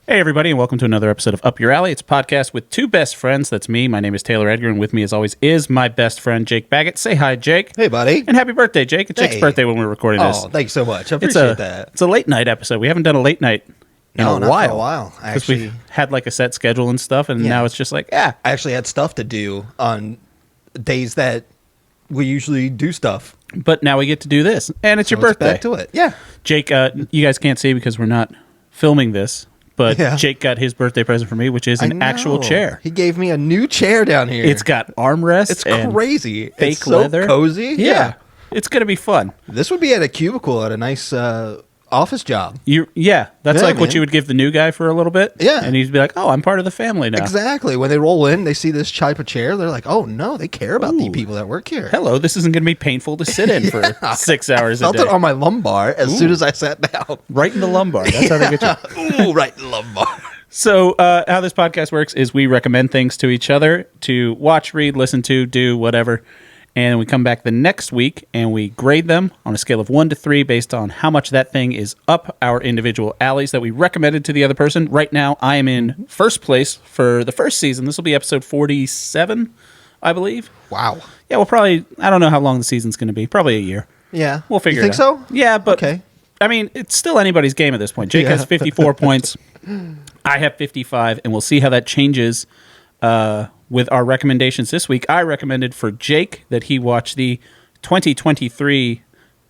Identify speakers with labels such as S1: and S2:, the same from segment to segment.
S1: Hey, everybody, and welcome to another episode of Up Your Alley. It's a podcast with two best friends. That's me. My name is Taylor Edgar, and with me, as always, is my best friend, Jake Baggett. Say hi, Jake.
S2: Hey, buddy.
S1: And happy birthday, Jake. It's Jake's birthday when we're recording this.
S2: Oh, thanks so much. I appreciate that.
S1: It's a late night episode. We haven't done a late night in a while.
S2: Not for a while.
S1: Because we had like a set schedule and stuff, and now it's just like,
S2: I actually had stuff to do on days that we usually do stuff.
S1: But now we get to do this, and it's your birthday.
S2: Back to it. Yeah.
S1: Jake, you guys can't see because we're not filming this. But Jake got his birthday present for me, which is an actual chair.
S2: He gave me a new chair down here.
S1: It's got armrests.
S2: It's crazy.
S1: Fake
S2: it's
S1: leather.
S2: So cozy.
S1: Yeah. It's going to be fun.
S2: This would be at a cubicle at a nice office job.
S1: That's like what you would give the new guy for a little bit.
S2: Yeah.
S1: And he'd be like, oh, I'm part of the family now.
S2: Exactly. When they roll in, they see this type of chair. They're like, oh, no, they care about the people that work here.
S1: Hello, this isn't going to be painful to sit in for 6 hours a day.
S2: I felt it on my lumbar as soon as I sat down.
S1: Right in the lumbar. That's how they get you.
S2: Ooh, right in the lumbar.
S1: So how this podcast works is we recommend things to each other to watch, read, listen to, do, whatever. And we come back the next week and we grade them on a scale of 1 to 3 based on how much that thing is up our individual alleys that we recommended to the other person. Right now, I am in first place for the first season. This will be episode 47, I believe.
S2: Wow.
S1: Yeah, we'll probably, I don't know how long the season's going to be. Probably a year.
S2: Yeah.
S1: We'll figure
S2: it out.
S1: You think
S2: so?
S1: Yeah, but
S2: okay.
S1: I mean, it's still anybody's game at this point. Jake has 54 points. I have 55, and we'll see how that changes with our recommendations this week. I recommended for Jake that he watch the 2023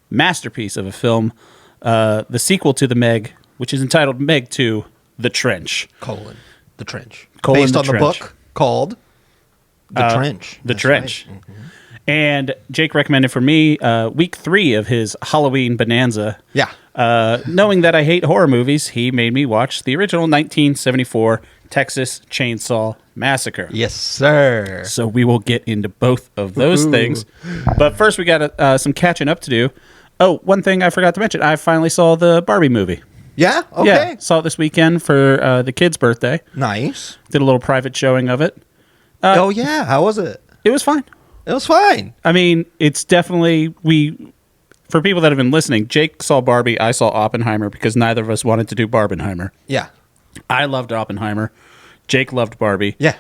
S1: masterpiece of a film, the sequel to The Meg, which is entitled Meg 2, The Trench.
S2: The Trench.
S1: Based
S2: on the book called The Trench.
S1: The Trench.
S2: Right. Mm-hmm.
S1: And Jake recommended for me week 3 of his Halloween bonanza.
S2: Yeah.
S1: Knowing that I hate horror movies, he made me watch the original 1974 Texas Chainsaw Massacre.
S2: Yes, sir.
S1: So we will get into both of those things. But first, we got some catching up to do. Oh, one thing I forgot to mention. I finally saw the Barbie movie.
S2: Yeah? Okay.
S1: Yeah, saw it this weekend for the kid's birthday.
S2: Nice.
S1: Did a little private showing of it.
S2: Oh, yeah. How was it?
S1: It was fine.
S2: It was fine.
S1: I mean, it's definitely, for people that have been listening, Jake saw Barbie, I saw Oppenheimer because neither of us wanted to do Barbenheimer.
S2: Yeah.
S1: I loved Oppenheimer. Jake loved Barbie.
S2: Yeah.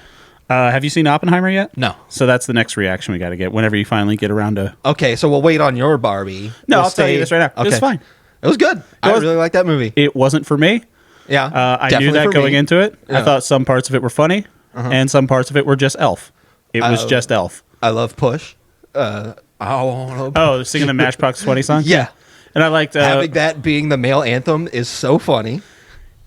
S1: Have you seen Oppenheimer yet?
S2: No.
S1: So that's the next reaction we got to get whenever you finally get around to...
S2: Okay, so we'll wait on your Barbie.
S1: No, I'll tell you this right now. Okay. It was fine.
S2: It was good. I really like that movie.
S1: It wasn't for me.
S2: Yeah.
S1: I knew that going into it.
S2: Yeah.
S1: I thought some parts of it were funny, and some parts of it were just Elf. It was just Elf.
S2: I love Push.
S1: Singing the Matchbox 20 song?
S2: Yeah.
S1: And I liked...
S2: having that being the male anthem is so funny.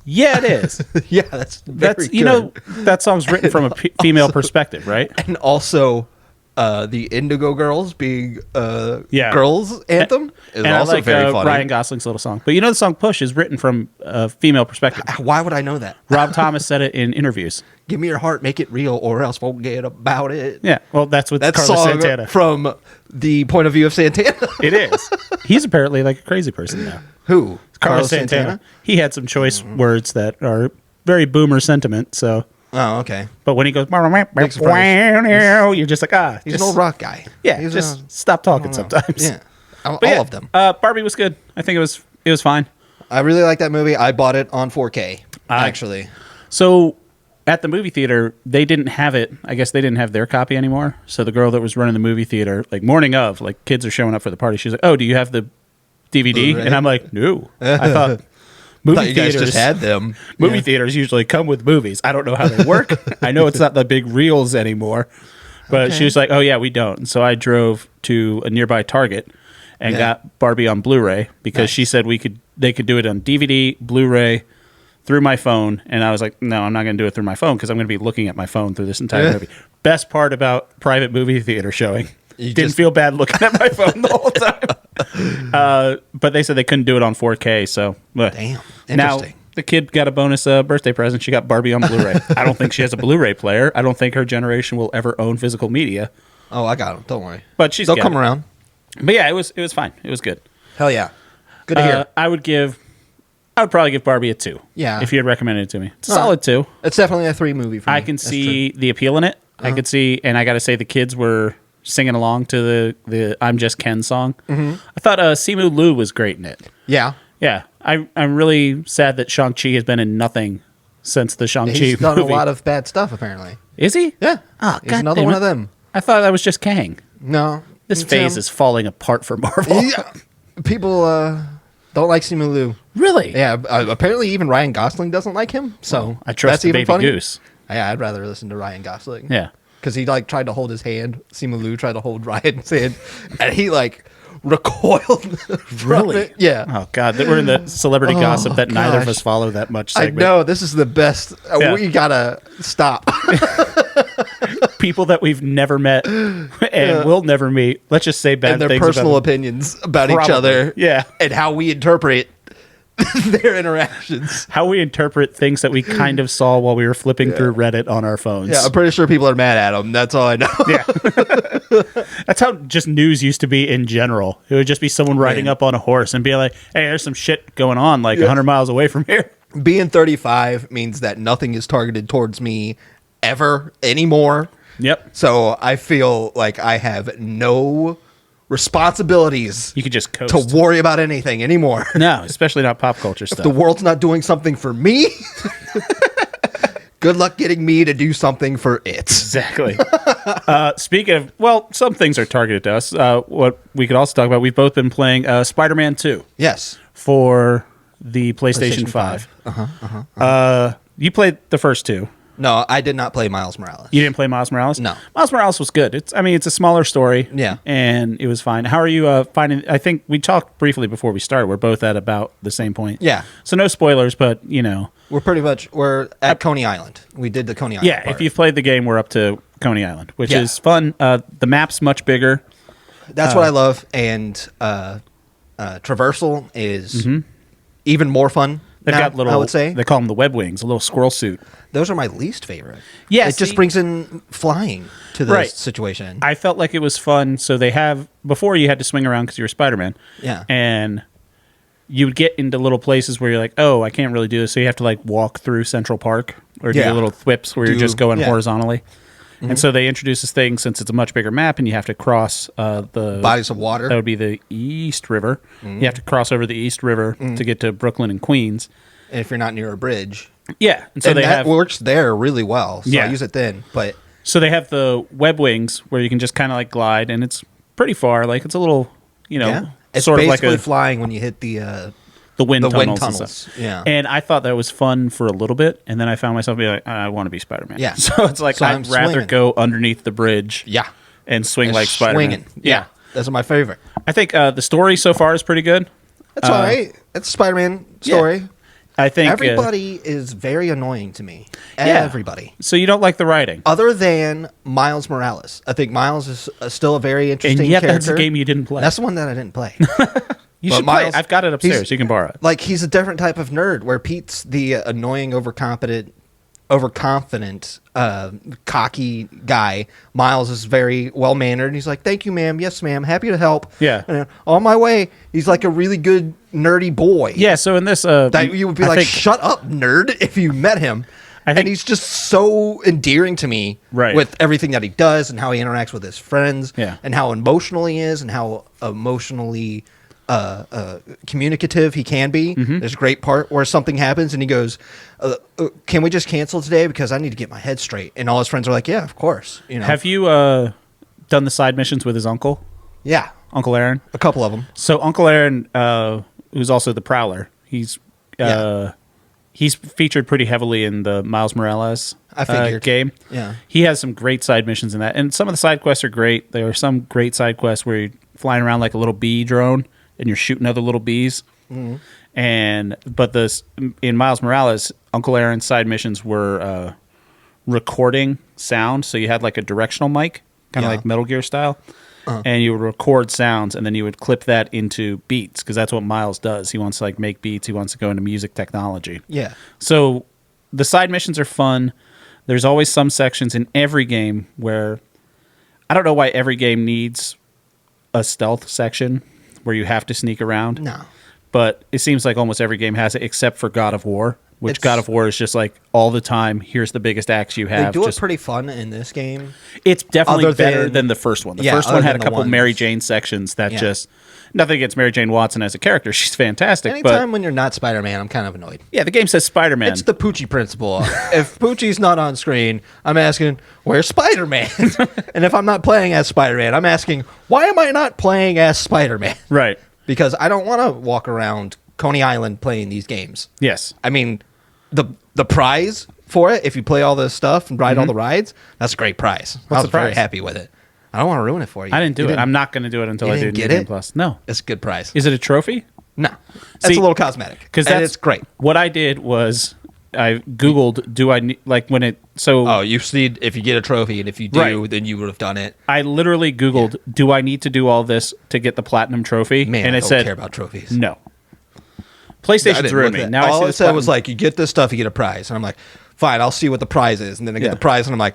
S1: Yeah, it is.
S2: Yeah, that's very good.
S1: You know, that song's written from a female perspective, right?
S2: And also, the Indigo Girls being girls' anthem is
S1: and
S2: also
S1: I like,
S2: very funny.
S1: Ryan Gosling's little song. But you know the song Push is written from a female perspective.
S2: Why would I know that?
S1: Rob Thomas said it in interviews.
S2: Give me your heart, make it real, or else forget about it.
S1: Yeah, well, that's what
S2: That
S1: Carlos
S2: song
S1: Santana.
S2: from the point of view of Santana.
S1: It is. He's apparently like a crazy person now.
S2: Who?
S1: Carlos Santana. He had some choice words that are very boomer sentiment. So.
S2: Oh, okay.
S1: But when he goes, you're just like,
S2: he's an old rock guy.
S1: Yeah, just stop talking sometimes.
S2: Yeah, all of them.
S1: Barbie was good. I think it was fine.
S2: I really like that movie. I bought it on 4K actually.
S1: So at the movie theater, they didn't have it. I guess they didn't have their copy anymore. So the girl that was running the movie theater, like morning of, like kids are showing up for the party. She's like, "Oh, do you have the DVD?"
S2: Blu-ray?
S1: And I'm like, "No." I thought movie
S2: you
S1: theaters
S2: guys just had them.
S1: Movie theaters usually come with movies. I don't know how they work. I know it's not the big reels anymore. But she was like, "Oh yeah, we don't." And so I drove to a nearby Target and got Barbie on Blu-ray because she said they could do it on DVD, Blu-ray, through my phone. And I was like, no, I'm not going to do it through my phone because I'm going to be looking at my phone through this entire movie. Best part about private movie theater showing. Didn't feel bad looking at my phone the whole time. But they said they couldn't do it on 4K. So
S2: Damn. Interesting.
S1: Now the kid got a bonus birthday present. She got Barbie on Blu-ray. I don't think she has a Blu-ray player. I don't think her generation will ever own physical media.
S2: Oh, I got them. Don't worry.
S1: But
S2: they'll come around.
S1: But yeah, it was fine. It was good.
S2: Hell yeah. Good to hear.
S1: I would probably give Barbie a 2.
S2: Yeah.
S1: If you had recommended it to me. It's a solid 2.
S2: It's definitely a 3 movie for me.
S1: I can see the appeal in it. I could see, and I got to say the kids were singing along to the I'm Just Ken song. I thought Simu Liu was great in it.
S2: Yeah.
S1: Yeah. I'm really sad that Shang-Chi has been in nothing since the Shang-Chi
S2: He's done
S1: movie.
S2: a lot of bad stuff, apparently.
S1: Is he?
S2: Yeah.
S1: Oh,
S2: He's another one of them.
S1: I thought that was just Kang.
S2: No.
S1: This phase is falling apart for Marvel.
S2: Yeah. People don't like Simu Liu.
S1: Really?
S2: Yeah. Apparently, even Ryan Gosling doesn't like him. So
S1: I trust
S2: that's
S1: the
S2: even
S1: baby
S2: funny.
S1: goose.
S2: Yeah, I'd rather listen to Ryan Gosling.
S1: Yeah.
S2: Because he tried to hold his hand. Simu Liu tried to hold Ryan's hand, and he recoiled from it. Yeah.
S1: Oh God, we're in the celebrity gossip that neither of us follow that much. Segment.
S2: I know, this is the best.
S1: Yeah.
S2: We gotta stop.
S1: People that we've never met and will never meet. Let's just say bad
S2: and their
S1: things
S2: personal
S1: about
S2: opinions about each other.
S1: Yeah,
S2: and how we interpret their interactions.
S1: How we interpret things that we kind of saw while we were flipping through Reddit on our phones.
S2: Yeah, I'm pretty sure people are mad at them. That's all I know.
S1: Yeah. That's how just news used to be in general. It would just be someone riding up on a horse and be like, hey, there's some shit going on 100 miles away from here.
S2: Being 35 means that nothing is targeted towards me ever anymore.
S1: Yep.
S2: So I feel like I have no responsibilities.
S1: You could just coast.
S2: To worry about anything anymore.
S1: No, especially not pop culture stuff.
S2: If the world's not doing something for me, good luck getting me to do something for it.
S1: Exactly. Speaking of, some things are targeted to us. What we could also talk about, we've both been playing Spider-Man 2.
S2: Yes.
S1: For the PlayStation 5. You played the first two.
S2: No, I did not play Miles Morales.
S1: You didn't play Miles Morales?
S2: No.
S1: Miles Morales was good. It's a smaller story.
S2: Yeah.
S1: And it was fine. How are you finding? I think we talked briefly before we started. We're both at about the same point.
S2: Yeah.
S1: So no spoilers, but
S2: we're at Coney Island. We did the Coney Island.
S1: Yeah.
S2: part.
S1: If you've played the game, we're up to Coney Island, which is fun. The map's much bigger.
S2: That's what I love, and traversal is even more fun.
S1: They've got little.
S2: I would say
S1: they call them the web wings, a little squirrel suit.
S2: Those are my least favorite.
S1: Yeah,
S2: it just brings in flying to the situation.
S1: I felt like it was fun. So they have before you had to swing around because you were Spider-Man.
S2: Yeah,
S1: and you would get into little places where you're like, oh, I can't really do this. So you have to walk through Central Park or do little thwips where you're just going horizontally. And so they introduce this thing since it's a much bigger map and you have to cross the
S2: bodies of water.
S1: That would be the East River. You have to cross over the East River to get to Brooklyn and Queens.
S2: And if you're not near a bridge.
S1: Yeah. And so
S2: that works there really well. So I use it then. But
S1: so they have the web wings where you can just kind of glide and it's pretty far. It's a little,
S2: it's
S1: sort
S2: basically
S1: of like
S2: flying when you hit the
S1: wind tunnels.
S2: Wind
S1: And
S2: tunnels.
S1: Yeah. And I thought that was fun for a little bit. And then I found myself being like, I want to be Spider-Man.
S2: Yeah.
S1: So it's like, I'd rather go underneath the bridge.
S2: Yeah.
S1: And swing like Spider-Man.
S2: Yeah. Those are my favorite.
S1: I think the story so far is pretty good.
S2: That's all right. It's a Spider-Man story.
S1: Yeah. I think
S2: everybody is very annoying to me. Everybody.
S1: So you don't like the writing?
S2: Other than Miles Morales. I think Miles is still a very interesting character.
S1: And yet that's a game you didn't play.
S2: That's the one that I didn't play.
S1: You should play it. I've got it upstairs. You can borrow it.
S2: He's a different type of nerd, where Pete's the annoying, overconfident, cocky guy. Miles is very well-mannered, and he's like, thank you, ma'am. Yes, ma'am. Happy to help.
S1: Yeah.
S2: And on my way, he's like a really good, nerdy boy.
S1: Yeah, so in this...
S2: that you would be shut up, nerd, if you met him. And he's just so endearing to me with everything that he does and how he interacts with his friends and how emotional he is and how emotionally... communicative he can be. There's a great part where something happens and he goes, can we just cancel today because I need to get my head straight? And all his friends are like, yeah, of course.
S1: Have you done the side missions with his uncle?
S2: Yeah,
S1: Uncle Aaron.
S2: A couple of them.
S1: So Uncle Aaron, who's also the Prowler, he's featured pretty heavily in the Miles Morales game.
S2: Yeah,
S1: he has some great side missions in that, and some of the side quests are great. There are some great side quests where you're flying around like a little bee drone and you're shooting other little bees. But in Miles Morales, Uncle Aaron's side missions were recording sound. So you had like a directional mic, kind of like Metal Gear style, and you would record sounds, and then you would clip that into beats because that's what Miles does. He wants to make beats. He wants to go into music technology.
S2: Yeah.
S1: So the side missions are fun. There's always some sections in every game where I don't know why every game needs a stealth section where you have to sneak around.
S2: No.
S1: But it seems like almost every game has it except for God of War. which God of War is just like all the time. Here's the biggest axe you have.
S2: They do it pretty fun in this game.
S1: It's definitely better than the first one. The first one had a couple Mary Jane sections that just nothing against Mary Jane Watson as a character. She's fantastic.
S2: Anytime when you're not Spider-Man, I'm kind of annoyed.
S1: Yeah, the game says Spider-Man.
S2: It's the Poochie principle. If Poochie's not on screen, I'm asking, where's Spider-Man? And if I'm not playing as Spider-Man, I'm asking, why am I not playing as Spider-Man?
S1: Right.
S2: Because I don't want to walk around Coney Island playing these games.
S1: Yes.
S2: I mean, the prize for it, if you play all this stuff and ride all the rides, that's a great prize. I was very happy with it. I don't want to ruin it for you.
S1: I didn't do it. I'm not going to do it until I do New Game Plus. No.
S2: It's a good prize.
S1: Is it a trophy?
S2: No. It's a little cosmetic.
S1: Because
S2: it's great.
S1: What I did was I Googled, do I need, like when it, so.
S2: Oh, you see if you get a trophy, and if you do, then you would have done it.
S1: I literally Googled, do I need to do all this to get the platinum trophy?
S2: Man,
S1: and
S2: I
S1: it
S2: don't
S1: said,
S2: care about trophies.
S1: No. PlayStation's ruined me. Now
S2: all it said was like, you get this stuff, you get a prize. And I'm like, fine, I'll see what the prize is. And then I get the prize, and I'm like,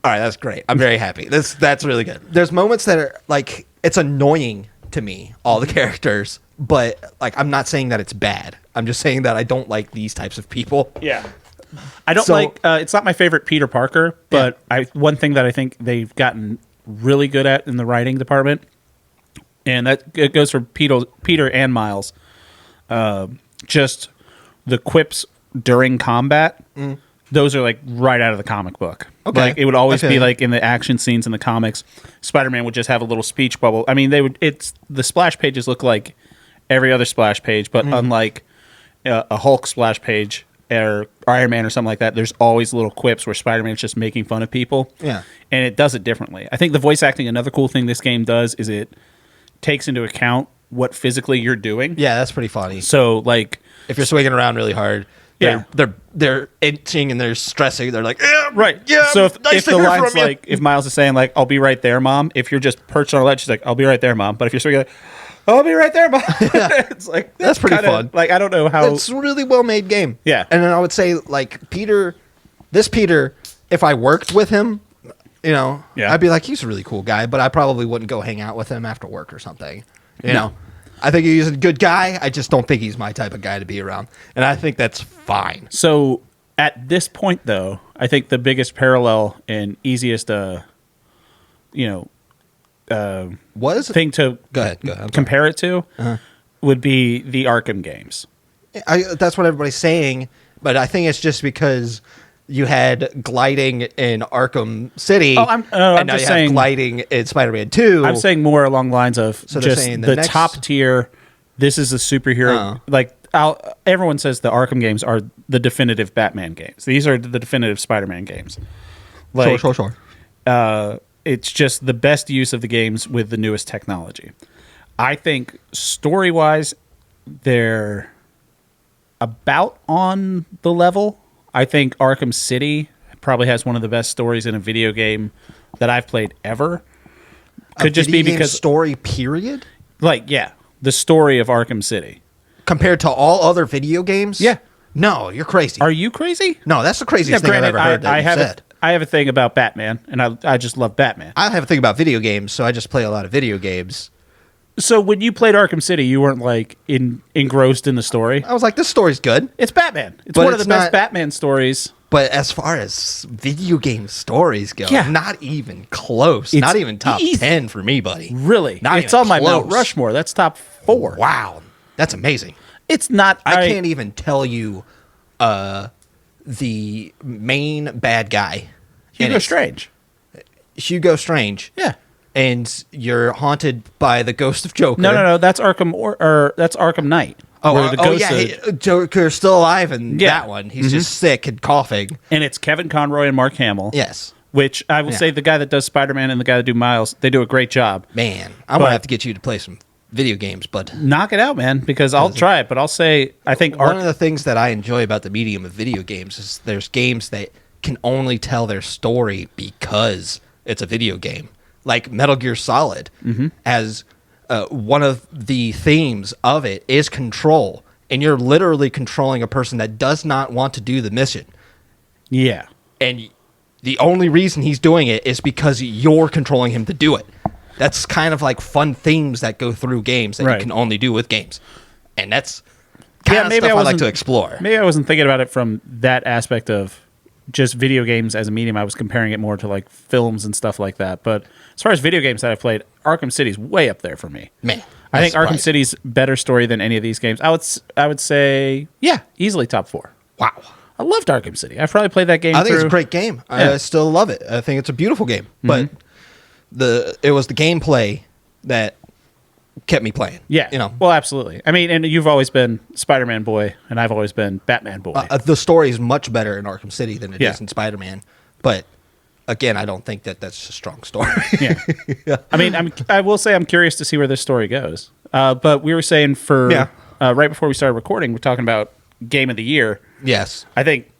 S2: all right, that's great. I'm very happy. That's really good. There's moments that are like, it's annoying to me, all the characters, but like, I'm not saying that it's bad. I'm just saying that I don't like these types of people.
S1: Yeah. I don't it's not my favorite Peter Parker, but one thing that I think they've gotten really good at in the writing department, and that it goes for Peter and Miles, just the quips during combat. Those are like right out of the comic book. Okay. Like it would always be like in the action scenes in the comics, Spider-Man would just have a little speech bubble. I mean, the splash pages look like every other splash page, but unlike a Hulk splash page or Iron Man or something like that, there's always little quips where Spider-Man's just making fun of people.
S2: Yeah.
S1: And it does it differently. I think the voice acting, another cool thing this game does is it takes into account what physically you're doing.
S2: Yeah, that's pretty funny.
S1: So like
S2: if you're swinging around really hard, they're itching and they're stressing. They're like, yeah,
S1: right.
S2: Yeah.
S1: So if the line's like, if Miles is saying like, "I'll be right there, Mom," if you're just perched on a ledge, she's like, "I'll be right there, Mom." But if you're swinging, like, "I'll be right there, Mom," it's like
S2: that's pretty fun.
S1: Like I don't know how
S2: it's a really well made game.
S1: Yeah,
S2: and then I would say like Peter, if I worked with him, I'd be like, he's a really cool guy, but I probably wouldn't go hang out with him after work or something. You know. I think he's a good guy. I just don't think he's my type of guy to be around. And I think that's fine.
S1: So at this point, though, I think the biggest parallel and easiest, thing to
S2: go ahead.
S1: Compare it to would be the Arkham games.
S2: That's what everybody's saying. But I think it's just because you had gliding in Arkham City, and now you have gliding in Spider-Man 2.
S1: I'm saying more along the lines of just the top tier, this is a superhero. Like everyone says the Arkham games are the definitive Batman games. These are the definitive Spider-Man games. Like,
S2: sure.
S1: It's just the best use of the games with the newest technology. I think story-wise, they're about on the level. I think Arkham City probably has one of the best stories in a video game that I've played ever. Could just be because
S2: story period?
S1: Like, yeah, the story of Arkham City.
S2: Compared to all other video games?
S1: Yeah.
S2: No, you're crazy.
S1: Are you crazy?
S2: No, that's the craziest thing I've ever heard that you said.
S1: I have a thing about Batman, and I just love Batman.
S2: I have a thing about video games, so I just play a lot of video games.
S1: So when you played Arkham City, you weren't like engrossed in the story?
S2: I was like, this story's good.
S1: It's Batman. It's one of the best Batman stories.
S2: But as far as video game stories go, not even close. Not even top 10 for me, buddy.
S1: Really? It's on my Mount Rushmore. That's top 4.
S2: Wow. That's amazing.
S1: It's not...
S2: I can't even tell you the main bad guy.
S1: Hugo Strange.
S2: Hugo Strange.
S1: Yeah.
S2: And you're haunted by the ghost of Joker.
S1: No. That's Arkham or that's Arkham Knight.
S2: Joker's still alive in that one. He's just sick and coughing.
S1: And it's Kevin Conroy and Mark Hamill.
S2: Yes.
S1: Which I will say the guy that does Spider-Man and the guy that do Miles, they do a great job.
S2: Man, I'm going to have to get you to play some video games, but...
S1: Knock it out, man, because I'll try it, but I'll say, I think...
S2: One of the things that I enjoy about the medium of video games is there's games that can only tell their story because it's a video game. Like Metal Gear Solid, as one of the themes of it is control, and you're literally controlling a person that does not want to do the mission.
S1: Yeah.
S2: And the only reason he's doing it is because you're controlling him to do it. That's kind of like fun themes that go through games that you can only do with games. And that's kind of stuff I like to explore.
S1: Maybe I wasn't thinking about it from that aspect of just video games as a medium. I was comparing it more to like films and stuff like that. But as far as video games that I've played, Arkham City's way up there for me.
S2: Man,
S1: I think Arkham City's better story than any of these games. I would say, yeah, easily top 4.
S2: Wow.
S1: I loved Arkham City. I've probably played that game.
S2: I think it's a great game. Yeah. I still love it. I think it's a beautiful game. But it was the gameplay that kept me playing.
S1: Yeah.
S2: You know.
S1: Well, absolutely. I mean, and you've always been Spider-Man boy, and I've always been Batman boy.
S2: The story is much better in Arkham City than it is in Spider-Man. But again, I don't think that's a strong story.
S1: Yeah. I mean, I will say I'm curious to see where this story goes. But we were saying right before we started recording, we're talking about Game of the Year.
S2: Yes.
S1: I think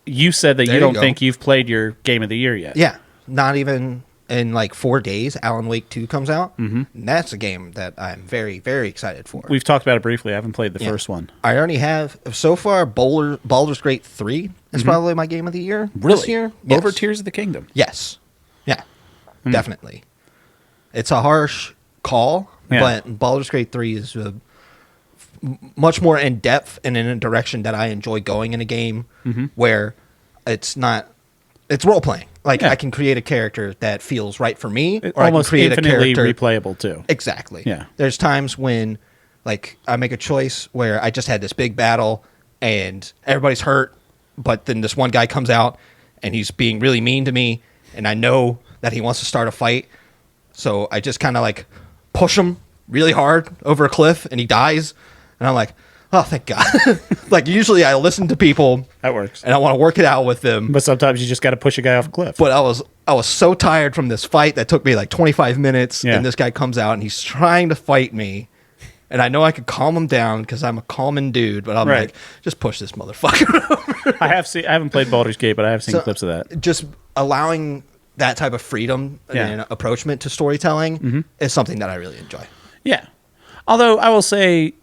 S1: you said that you don't think you've played your Game of the Year yet.
S2: Yeah. Not even in like 4 days, Alan Wake 2 comes out. Mm-hmm. And that's a game that I'm very, very excited for.
S1: We've talked about it briefly. I haven't played the first one.
S2: I already have. So far, Baldur's Gate 3 is probably my Game of the Year this year.
S1: Yes. Over Tears of the Kingdom.
S2: Yes. Yeah. Definitely. It's a harsh call, but Baldur's Gate 3 is much more in depth and in a direction that I enjoy going in a game where it's role playing. Like I can create a character that feels right for me, or
S1: almost
S2: I can create
S1: infinitely
S2: a character
S1: replayable too.
S2: Exactly.
S1: Yeah.
S2: There's times when like I make a choice where I just had this big battle and everybody's hurt, but then this one guy comes out and he's being really mean to me, and I know that he wants to start a fight, so I just kind of like push him really hard over a cliff, and he dies. And I'm like, oh, thank God. Like, usually I listen to people.
S1: That works.
S2: And I want to work it out with them.
S1: But sometimes you just got to push a guy off a cliff.
S2: But I was so tired from this fight that took me like 25 minutes. Yeah. And this guy comes out and he's trying to fight me. And I know I could calm him down because I'm a calming dude. But I'm like, just push this motherfucker over.
S1: I haven't played Baldur's Gate, but I have seen clips of that.
S2: Just allowing that type of freedom and approachment to storytelling is something that I really enjoy.
S1: Yeah. Although I will say,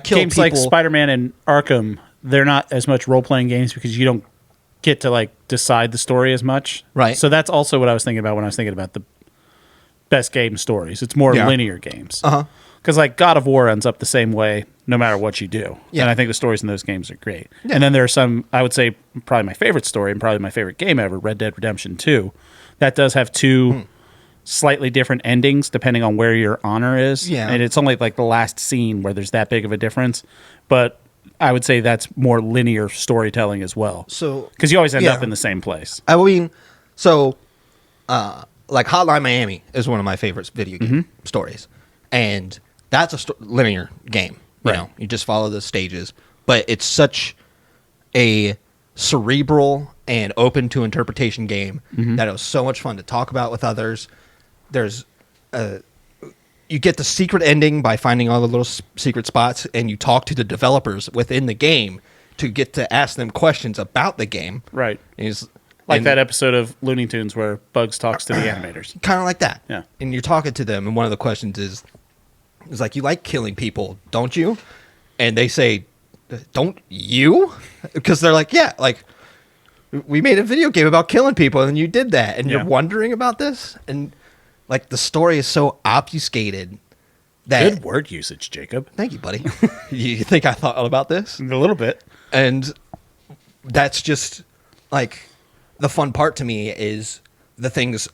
S1: games like Spider-Man and Arkham, they're not as much role-playing games because you don't get to like decide the story as much.
S2: Right.
S1: So that's also what I was thinking about when I was thinking about the best game stories. It's more linear games. Because like God of War ends up the same way no matter what you do. Yeah. And I think the stories in those games are great. Yeah. And then there are some, I would say probably my favorite story and probably my favorite game ever, Red Dead Redemption 2. That does have 2... slightly different endings depending on where your honor is. Yeah. And it's only like the last scene where there's that big of a difference. But I would say that's more linear storytelling as well. So because you always end up in the same place.
S2: I mean, so like Hotline Miami is one of my favorite video game stories. And that's a linear game. You know, you just follow the stages. But it's such a cerebral and open to interpretation game that it was so much fun to talk about with others. There's you get the secret ending by finding all the little secret spots, and you talk to the developers within the game to get to ask them questions about the game.
S1: Right. Like that episode of Looney Tunes where Bugs talks to the animators.
S2: Kind of like that.
S1: Yeah.
S2: And you're talking to them, and one of the questions is like, you like killing people, don't you? And they say, don't you? Because they're like, yeah, like, we made a video game about killing people, and you did that, and you're wondering about this? And like, the story is so obfuscated that...
S1: Good word usage, Jacob.
S2: Thank you, buddy. You think I thought about this?
S1: A little bit.
S2: And that's just, like, the fun part to me is the things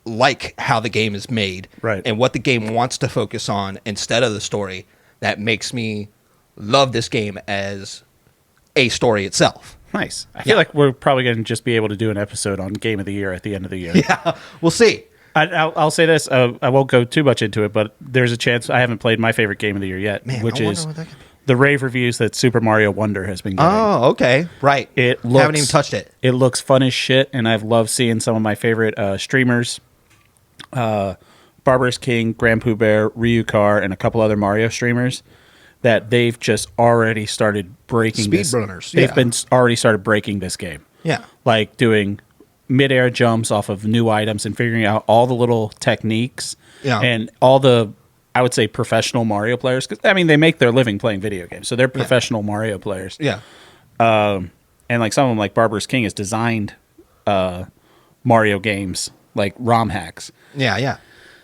S2: like how the game is made.
S1: Right.
S2: And what the game wants to focus on instead of the story that makes me love this game as a story itself.
S1: Nice. I feel like we're probably going to just be able to do an episode on Game of the Year at the end of the year.
S2: Yeah, we'll see.
S1: I'll say this. I won't go too much into it, but there's a chance I haven't played my favorite game of the year yet, which is the rave reviews that Super Mario Wonder has been getting.
S2: Oh, okay. Right. Haven't even touched it.
S1: It looks fun as shit, and I've loved seeing some of my favorite streamers, Barbarous King, Grand Pooh Bear, Ryu Car, and a couple other Mario streamers, that they've just already started breaking
S2: speedrunners.
S1: They've been already started breaking this game.
S2: Yeah.
S1: Like doing mid-air jumps off of new items and figuring out all the little techniques and all the, I would say, professional Mario players. Because, I mean, they make their living playing video games, so they're professional Mario players.
S2: Yeah.
S1: And like some of them, like Barbarous King, has designed Mario games, like ROM hacks.
S2: Yeah, yeah.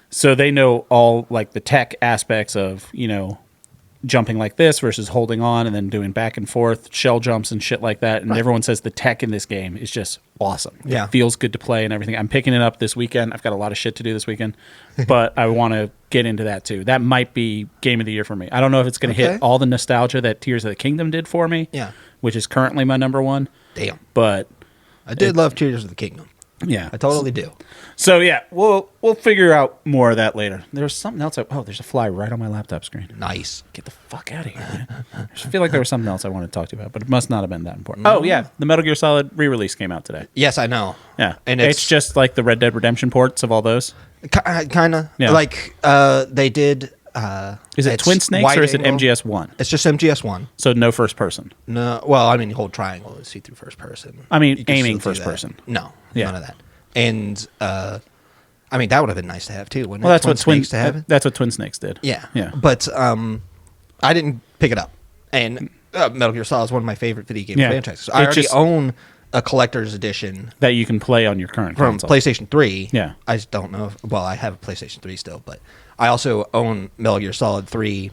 S1: So they know all like the tech aspects of, you know, jumping like this versus holding on and then doing back and forth shell jumps and shit like that. And everyone says the tech in this game is just awesome.
S2: Yeah.
S1: It feels good to play and everything. I'm picking it up this weekend. I've got a lot of shit to do this weekend, but I want to get into that too. That might be game of the year for me. I don't know if it's going to hit all the nostalgia that Tears of the Kingdom did for me, which is currently my number one.
S2: Damn.
S1: But
S2: I did love Tears of the Kingdom.
S1: Yeah.
S2: I totally do.
S1: So, yeah, we'll figure out more of that later. There's something else. There's a fly right on my laptop screen.
S2: Nice.
S1: Get the fuck out of here, man. I just feel like there was something else I wanted to talk to you about, but it must not have been that important. Oh, yeah. The Metal Gear Solid re-release came out today.
S2: Yes, I know.
S1: Yeah. And it's just like the Red Dead Redemption ports of all those.
S2: Kind of.
S1: Yeah.
S2: Like, they did...
S1: is it Twin Snakes or is it MGS1?
S2: It's just MGS1.
S1: So no first person?
S2: No. Well, I mean, you hold triangle and see through first person.
S1: I mean, aiming first person.
S2: No. None of that. And, I mean, that would have been nice to have, too, wouldn't it?
S1: That's what Twin Snakes did.
S2: Yeah.
S1: Yeah.
S2: But I didn't pick it up. And Metal Gear Solid is one of my favorite video game franchises. I already own a collector's edition.
S1: That you can play on your current console.
S2: From PlayStation 3.
S1: Yeah.
S2: I just don't know. Well, I have a PlayStation 3 still, but I also own Metal Gear Solid 3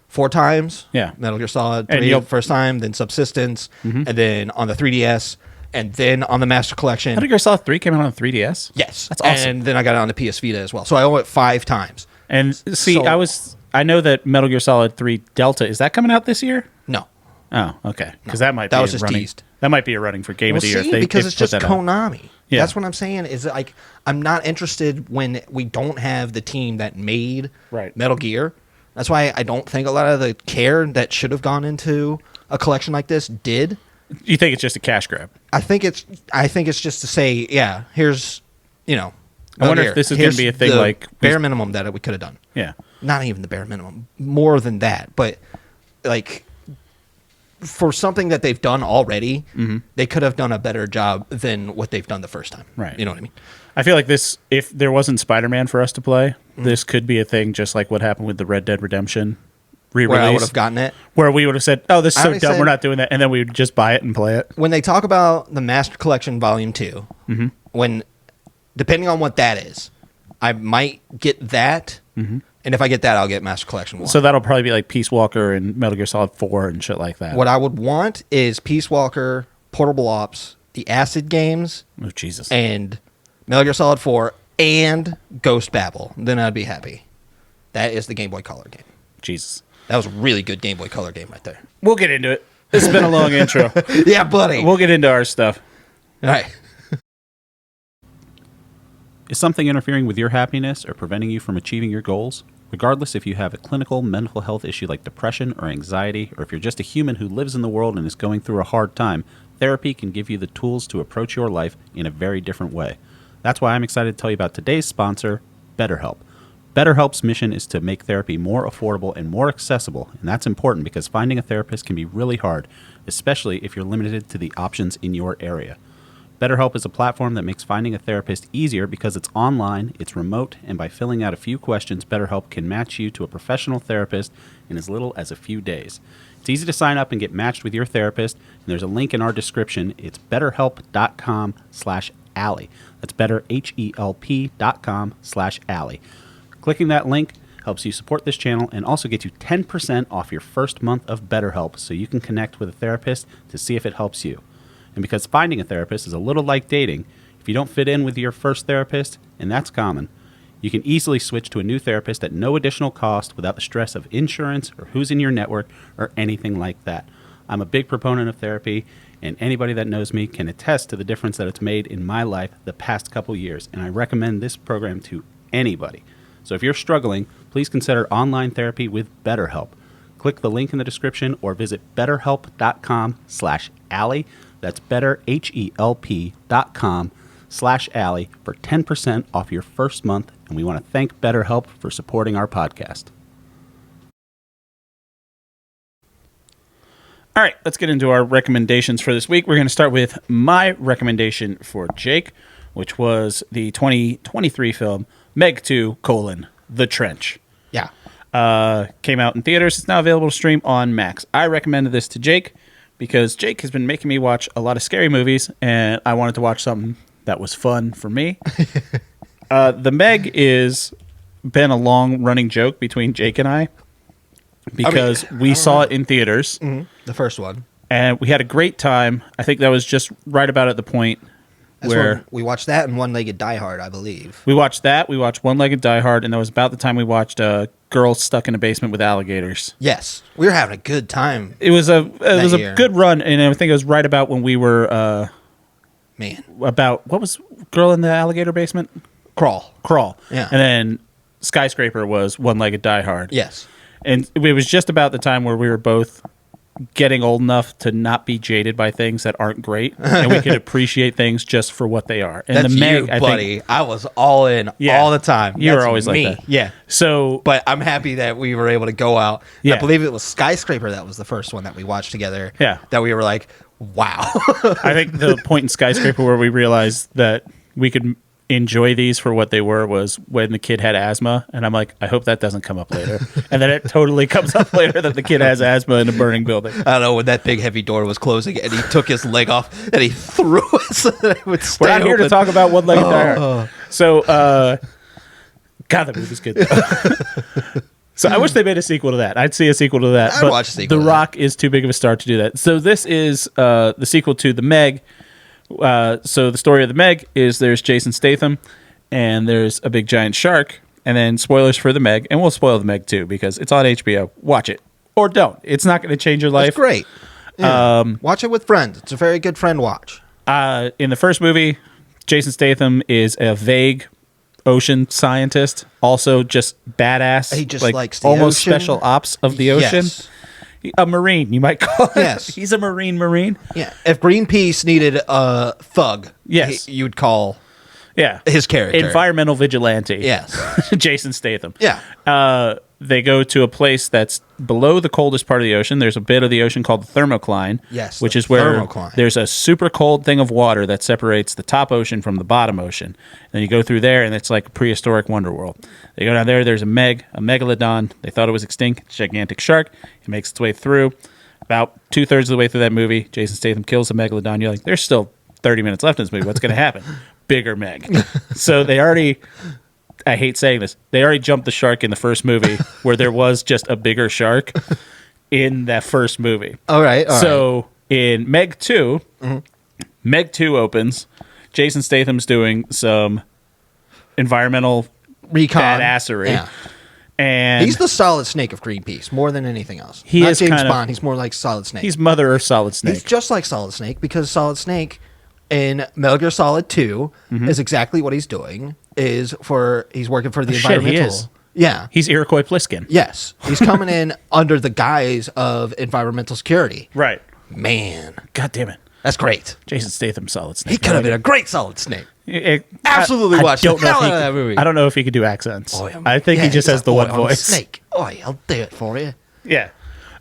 S2: 4 times.
S1: Yeah.
S2: Metal Gear Solid 3 first time, then Subsistence, and then on the 3DS, and then on the Master Collection.
S1: Metal Gear Solid 3 came out on the 3DS?
S2: Yes.
S1: That's awesome.
S2: And then I got it on the PS Vita as well. So I own it 5 times.
S1: And see, I know that Metal Gear Solid 3 Delta, is that coming out this year?
S2: No.
S1: Oh, okay. Because
S2: that
S1: was
S2: just
S1: running.
S2: teased.
S1: That might be a running for Game of the Year.
S2: Because it's just Konami.
S1: Yeah.
S2: That's what I'm saying. Is like I'm not interested when we don't have the team that made Metal Gear. That's why I don't think a lot of the care that should have gone into a collection like this did.
S1: You think it's just a cash grab?
S2: I think it's just to say, yeah, here's, I
S1: wonder if this is going to be a thing like
S2: bare minimum that we could have done.
S1: Yeah.
S2: Not even the bare minimum, more than that, but like for something that they've done already, they could have done a better job than what they've done the first time.
S1: Right.
S2: You know what I mean?
S1: I feel like this, if there wasn't Spider-Man for us to play, this could be a thing just like what happened with the Red Dead Redemption re-release.
S2: Where I would have gotten it.
S1: Where we would have said, oh, this is so dumb, we're not doing that. And then we would just buy it and play it.
S2: When they talk about the Master Collection Volume 2, when, depending on what that is, I might get that. And if I get that, I'll get Master Collection 1.
S1: So that'll probably be like Peace Walker and Metal Gear Solid 4 and shit like that.
S2: What I would want is Peace Walker, Portable Ops, the Acid games.
S1: Oh, Jesus.
S2: And Metal Gear Solid 4 and Ghost Babel. Then I'd be happy. That is the Game Boy Color game.
S1: Jesus.
S2: That was a really good Game Boy Color game right there.
S1: We'll get into it. It's been a long intro.
S2: Yeah, buddy.
S1: We'll get into our stuff.
S2: All right.
S3: Is something interfering with your happiness or preventing you from achieving your goals? Regardless if you have a clinical mental health issue like depression or anxiety, or if you're just a human who lives in the world and is going through a hard time, therapy can give you the tools to approach your life in a very different way. That's why I'm excited to tell you about today's sponsor, BetterHelp. BetterHelp's mission is to make therapy more affordable and more accessible, and that's important because finding a therapist can be really hard, especially if you're limited to the options in your area. BetterHelp is a platform that makes finding a therapist easier because it's online, it's remote, and by filling out a few questions, BetterHelp can match you to a professional therapist in as little as a few days. It's easy to sign up and get matched with your therapist, and there's a link in our description. It's betterhelp.com/Allie. That's betterhelp.com/Allie. Clicking that link helps you support this channel and also get you 10% off your first month of BetterHelp so you can connect with a therapist to see if it helps you. And because finding a therapist is a little like dating, if you don't fit in with your first therapist, and that's common, you can easily switch to a new therapist at no additional cost without the stress of insurance or who's in your network or anything like that. I'm a big proponent of therapy, and anybody that knows me can attest to the difference that it's made in my life the past couple years, and I recommend this program to anybody. So if you're struggling, please consider online therapy with BetterHelp. Click the link in the description or visit betterhelp.com/Allie. That's betterhelp.com/Allie for 10% off your first month. And we want to thank BetterHelp for supporting our podcast.
S1: All right, let's get into our recommendations for this week. We're going to start with my recommendation for Jake, which was the 2023 film Meg 2: The Trench.
S2: Yeah.
S1: Came out in theaters. It's now available to stream on Max. I recommended this to Jake because Jake has been making me watch a lot of scary movies, and I wanted to watch something that was fun for me. The Meg is been a long-running joke between Jake and I, because we saw it in theaters.
S2: Mm-hmm. The first one.
S1: And we had a great time. I think that was just right about at the point where
S2: we watched that and One-Legged Die Hard, I believe.
S1: We watched that. We watched One-Legged Die Hard, and that was about the time we watched Girls Stuck in a Basement with Alligators.
S2: Yes, we were having a good time.
S1: It was a good run, and I think it was right about when we were about what was Girl in the Alligator Basement?
S2: Crawl.
S1: Yeah, and then Skyscraper was One-Legged Die Hard.
S2: Yes,
S1: and it was just about the time where we were both getting old enough to not be jaded by things that aren't great, and we could appreciate things just for what they are. And
S2: that's the Meg, you, buddy. I was all in all the time.
S1: You were always like that.
S2: Yeah.
S1: So,
S2: but I'm happy that we were able to go out. Yeah. I believe it was Skyscraper that was the first one that we watched together.
S1: Yeah.
S2: That we were like, wow.
S1: I think the point in Skyscraper where we realized that we could enjoy these for what they were was when the kid had asthma, and I'm like, I hope that doesn't come up later. And then it totally comes up later that the kid has asthma in a burning building.
S2: I don't know, when that big heavy door was closing and he took his leg off and he threw it so that it would stay
S1: We're not here to talk about One-Legged Die Hard. So God, that movie's good. So I wish they made a sequel to that. I'd see a sequel to that.
S2: I'd watch a sequel.
S1: The Rock is too big of a star to do that. So this is the sequel to The Meg. So the story of The Meg is there's Jason Statham and there's a big giant shark, and then spoilers for The Meg, and we'll spoil The Meg too because it's on HBO. Watch it or don't. It's not going to change your life.
S2: It's great. Yeah. Watch it with friends. It's a very good friend watch.
S1: In the first movie, Jason Statham is a vague ocean scientist, also just badass.
S2: He just likes the
S1: almost
S2: ocean.
S1: Special ops of the ocean.
S2: Yes.
S1: A Marine, you might call it.
S2: Yes.
S1: He's a Marine.
S2: Yeah. If Greenpeace needed a thug,
S1: yes,
S2: you'd call his character.
S1: Environmental vigilante.
S2: Yes.
S1: Jason Statham.
S2: Yeah.
S1: They go to a place that's below the coldest part of the ocean. There's a bit of the ocean called the thermocline.
S2: Yes.
S1: Which is where there's a super cold thing of water that separates the top ocean from the bottom ocean. And then you go through there, and it's like a prehistoric wonder world. They go down there. There's a megalodon. They thought it was extinct. It's a gigantic shark. It makes its way through. About 2/3 of the way through that movie, Jason Statham kills the megalodon. You're like, there's still 30 minutes left in this movie. What's going to happen? Bigger Meg. So they already... I hate saying this. They already jumped the shark in the first movie where there was just a bigger shark in that first movie.
S2: All right.
S1: So in Meg 2, Meg 2 opens. Jason Statham's doing some environmental
S2: recon
S1: badassery. Yeah. And
S2: he's the Solid Snake of Greenpeace more than anything else.
S1: He
S2: Not
S1: is
S2: James Bond. He's more like Solid Snake.
S1: He's Mother Earth Solid Snake.
S2: He's just like Solid Snake because Solid Snake in Metal Gear Solid 2 is exactly what he's doing. He's working for the environmental.
S1: He is.
S2: Yeah.
S1: He's Iroquois Pliskin.
S2: Yes. He's coming in under the guise of environmental security.
S1: Right.
S2: Man.
S1: God damn it.
S2: That's great.
S1: Jason Statham, Solid Snake.
S2: He could have been a great Solid Snake. Absolutely watch the hell out of that movie.
S1: I don't know if he could do accents. I think he just has the one voice.
S2: Snake. I'll do it for you.
S1: Yeah.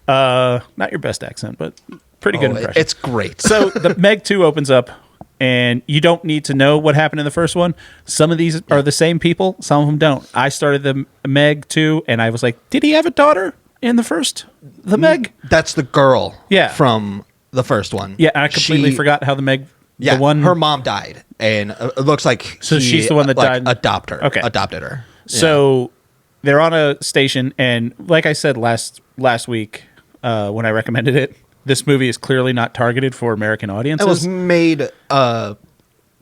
S1: Not your best accent, but pretty good impression.
S2: It's great.
S1: So the Meg 2 opens up, and you don't need to know what happened in the first one. Some of these are the same people. Some of them don't. I started the Meg 2, and I was like, did he have a daughter in the Meg?
S2: That's the girl
S1: Yeah.
S2: from the first one.
S1: Yeah, I completely forgot how the Meg...
S2: Yeah,
S1: the
S2: her mom died, and it looks like
S1: she's the one that died.
S2: Adopted her.
S1: So they're on a station, and like I said last week when I recommended it, this movie is clearly not targeted for American audiences.
S2: It was made by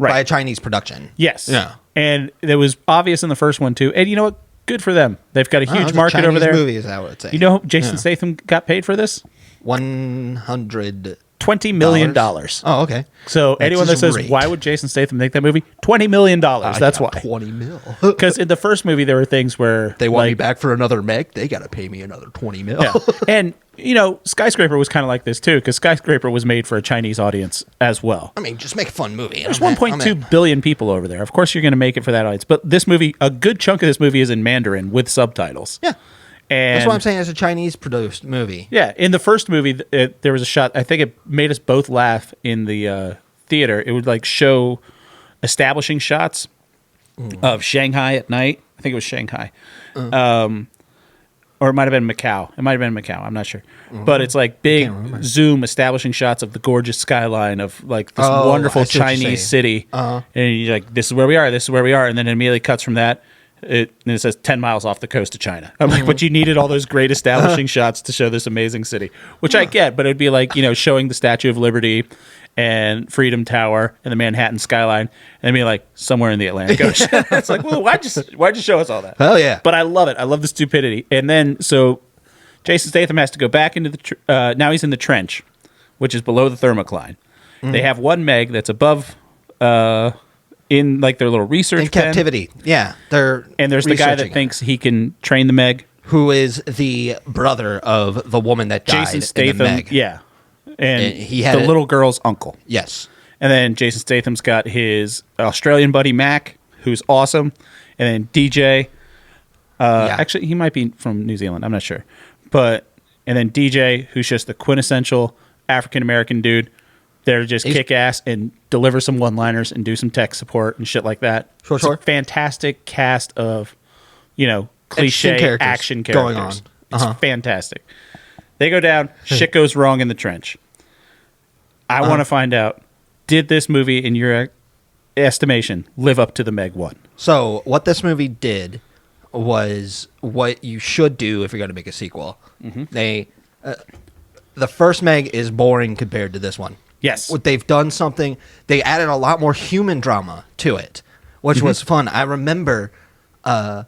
S2: a Chinese production.
S1: Yes.
S2: Yeah.
S1: And it was obvious in the first one too. And you know what? Good for them. They've got a huge market over there.
S2: Movie is that what it's saying.
S1: You know, Jason Statham got paid for this
S2: $120
S1: million.
S2: Oh, okay.
S1: So anyone that says, why would Jason Statham make that movie? $20 million. That's why.
S2: $20 million.
S1: Because in the first movie, there were things where
S2: they want me back for another Meg. They got to pay me another $20 million.
S1: Yeah. And, you know, Skyscraper was kind of like this too, because Skyscraper was made for a Chinese audience as well.
S2: I mean, just make a fun movie.
S1: There's 1.2 billion people over there. Of course, you're going to make it for that audience. But this movie, a good chunk of this movie is in Mandarin with subtitles.
S2: Yeah.
S1: And
S2: that's what I'm saying. It's a Chinese-produced movie.
S1: Yeah. In the first movie, there was a shot. I think it made us both laugh in the theater. It would like show establishing shots of Shanghai at night. I think it was Shanghai. Or it might have been Macau. I'm not sure. But it's like big zoom establishing shots of the gorgeous skyline of like this wonderful Chinese city. And you're like, this is where we are. And then it immediately cuts from that. And it says 10 miles off the coast of China. I'm like, but you needed all those great establishing shots to show this amazing city, which I get, but it'd be like, showing the Statue of Liberty and Freedom Tower and the Manhattan skyline and be like somewhere in the Atlantic Ocean. It's like, well, why'd you show us all that?
S2: Hell yeah.
S1: But I love it. I love the stupidity. And then, so Jason Statham has to go back into the, now he's in the trench, which is below the thermocline. They have one Meg that's above, in like their little research
S2: in captivity.
S1: Yeah,
S2: and
S1: there's the guy that thinks he can train the Meg,
S2: who is the brother of the woman that died.
S1: Jason Statham,
S2: in the Meg.
S1: yeah, and
S2: he had
S1: the little girl's uncle.
S2: Yes,
S1: and then Jason Statham's got his Australian buddy Mac, who's awesome, and then DJ. Actually, he might be from New Zealand. I'm not sure, and then DJ, who's just the quintessential African American dude. They're just kick ass and deliver some one-liners and do some tech support and shit like that.
S2: Sure.
S1: It's a fantastic cast of, cliche action characters
S2: going on.
S1: It's fantastic. They go down. Shit goes wrong in the trench. I want to find out, did this movie, in your estimation, live up to the Meg 1?
S2: So what this movie did was what you should do if you're going to make a sequel. They, the first Meg is boring compared to this one.
S1: Yes.
S2: They've done something. They added a lot more human drama to it, which was fun. I remember there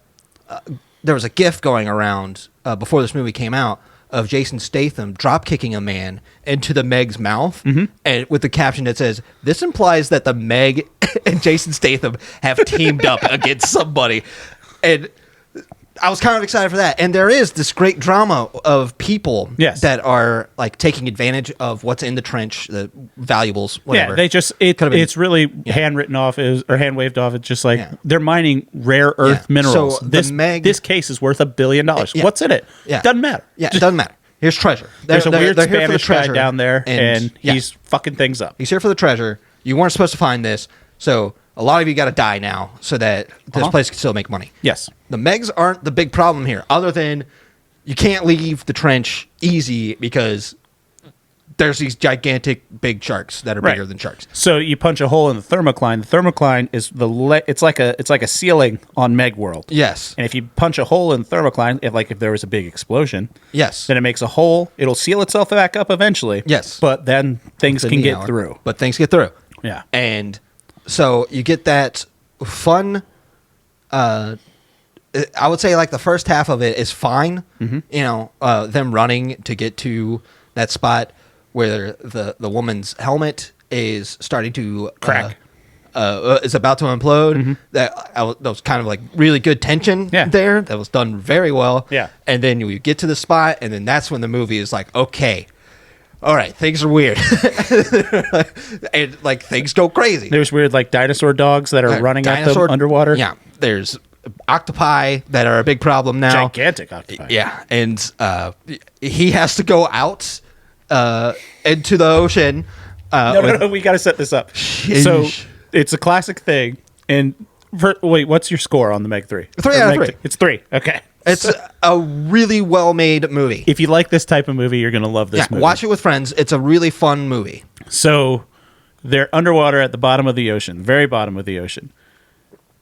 S2: was a GIF going around before this movie came out of Jason Statham drop-kicking a man into the Meg's mouth, and with the caption that says, "This implies that the Meg and Jason Statham have teamed up against somebody." And I was kind of excited for that. And there is this great drama of people that are like taking advantage of what's in the trench, the valuables, whatever.
S1: Yeah, they just it's really handwritten off or hand waved off. It's just like they're mining rare earth minerals. So this case is worth $1 billion. What's in it? Doesn't matter.
S2: Yeah, it doesn't matter. Here's treasure.
S1: There's a weird Spanish guy down there, and he's fucking things up.
S2: He's here for the treasure. You weren't supposed to find this, so a lot of you got to die now so that this place can still make money.
S1: Yes.
S2: The Megs aren't the big problem here, other than you can't leave the trench easy because there's these gigantic big sharks that are bigger than sharks.
S1: So you punch a hole in the thermocline. The thermocline is it's like a ceiling on Meg World.
S2: Yes.
S1: And if you punch a hole in the thermocline, if there was a big explosion,
S2: then
S1: it makes a hole. It'll seal itself back up eventually.
S2: Yes.
S1: But then things can get through.
S2: But things get through.
S1: Yeah.
S2: And so you get that fun. I would say like the first half of it is fine. Them running to get to that spot where the woman's helmet is starting to
S1: crack,
S2: is about to implode. That was kind of like really good tension there. That was done very well.
S1: Yeah.
S2: And then you get to the spot, and then that's when the movie is like, okay, all right, things are weird. And like things go crazy.
S1: There's weird like dinosaur dogs that are running at them underwater.
S2: Yeah. There's octopi that are a big problem now.
S1: Gigantic octopi.
S2: Yeah. And he has to go out into the ocean.
S1: No, we got to set this up. So it's a classic thing. And wait, what's your score on the Meg 3?
S2: 3 out of 3.
S1: It's 3. Okay.
S2: It's a really well-made movie.
S1: If you like this type of movie, you're going to love this movie.
S2: Watch it with friends. It's a really fun movie.
S1: So they're underwater at the bottom of the ocean, very bottom of the ocean.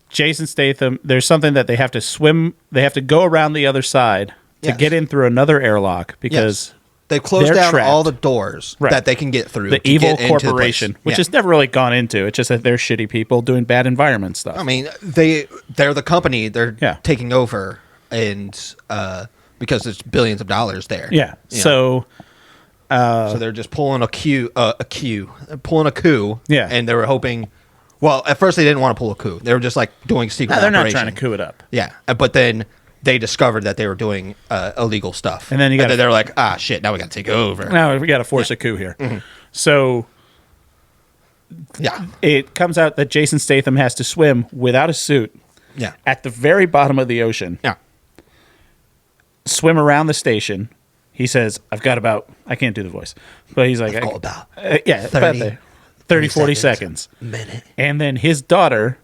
S1: Jason Statham, there's something that they have to swim. They have to go around the other side to get in through another airlock because
S2: they've closed down
S1: trapped.
S2: all the doors that they can get through.
S1: The evil corporation, which has never really gone into. It's just that they're shitty people doing bad environment stuff.
S2: I mean, they're the company. They're taking over, and because there's billions of dollars there.
S1: Yeah. So
S2: they're just pulling a coup.
S1: Yeah.
S2: And they were hoping. Well, at first they didn't want to pull a coup. They were just like doing secret operation.
S1: They're not trying to coup it up.
S2: Yeah, but then they discovered that they were doing illegal stuff,
S1: and then
S2: they're like, ah, shit! Now we got to take over.
S1: Now we got to force a coup here. So, it comes out that Jason Statham has to swim without a suit.
S2: Yeah,
S1: at the very bottom of the ocean.
S2: Yeah,
S1: swim around the station. He says, "I've got about." I can't do the voice, but he's like,
S2: about
S1: 40 seconds.
S2: Minute.
S1: And then his daughter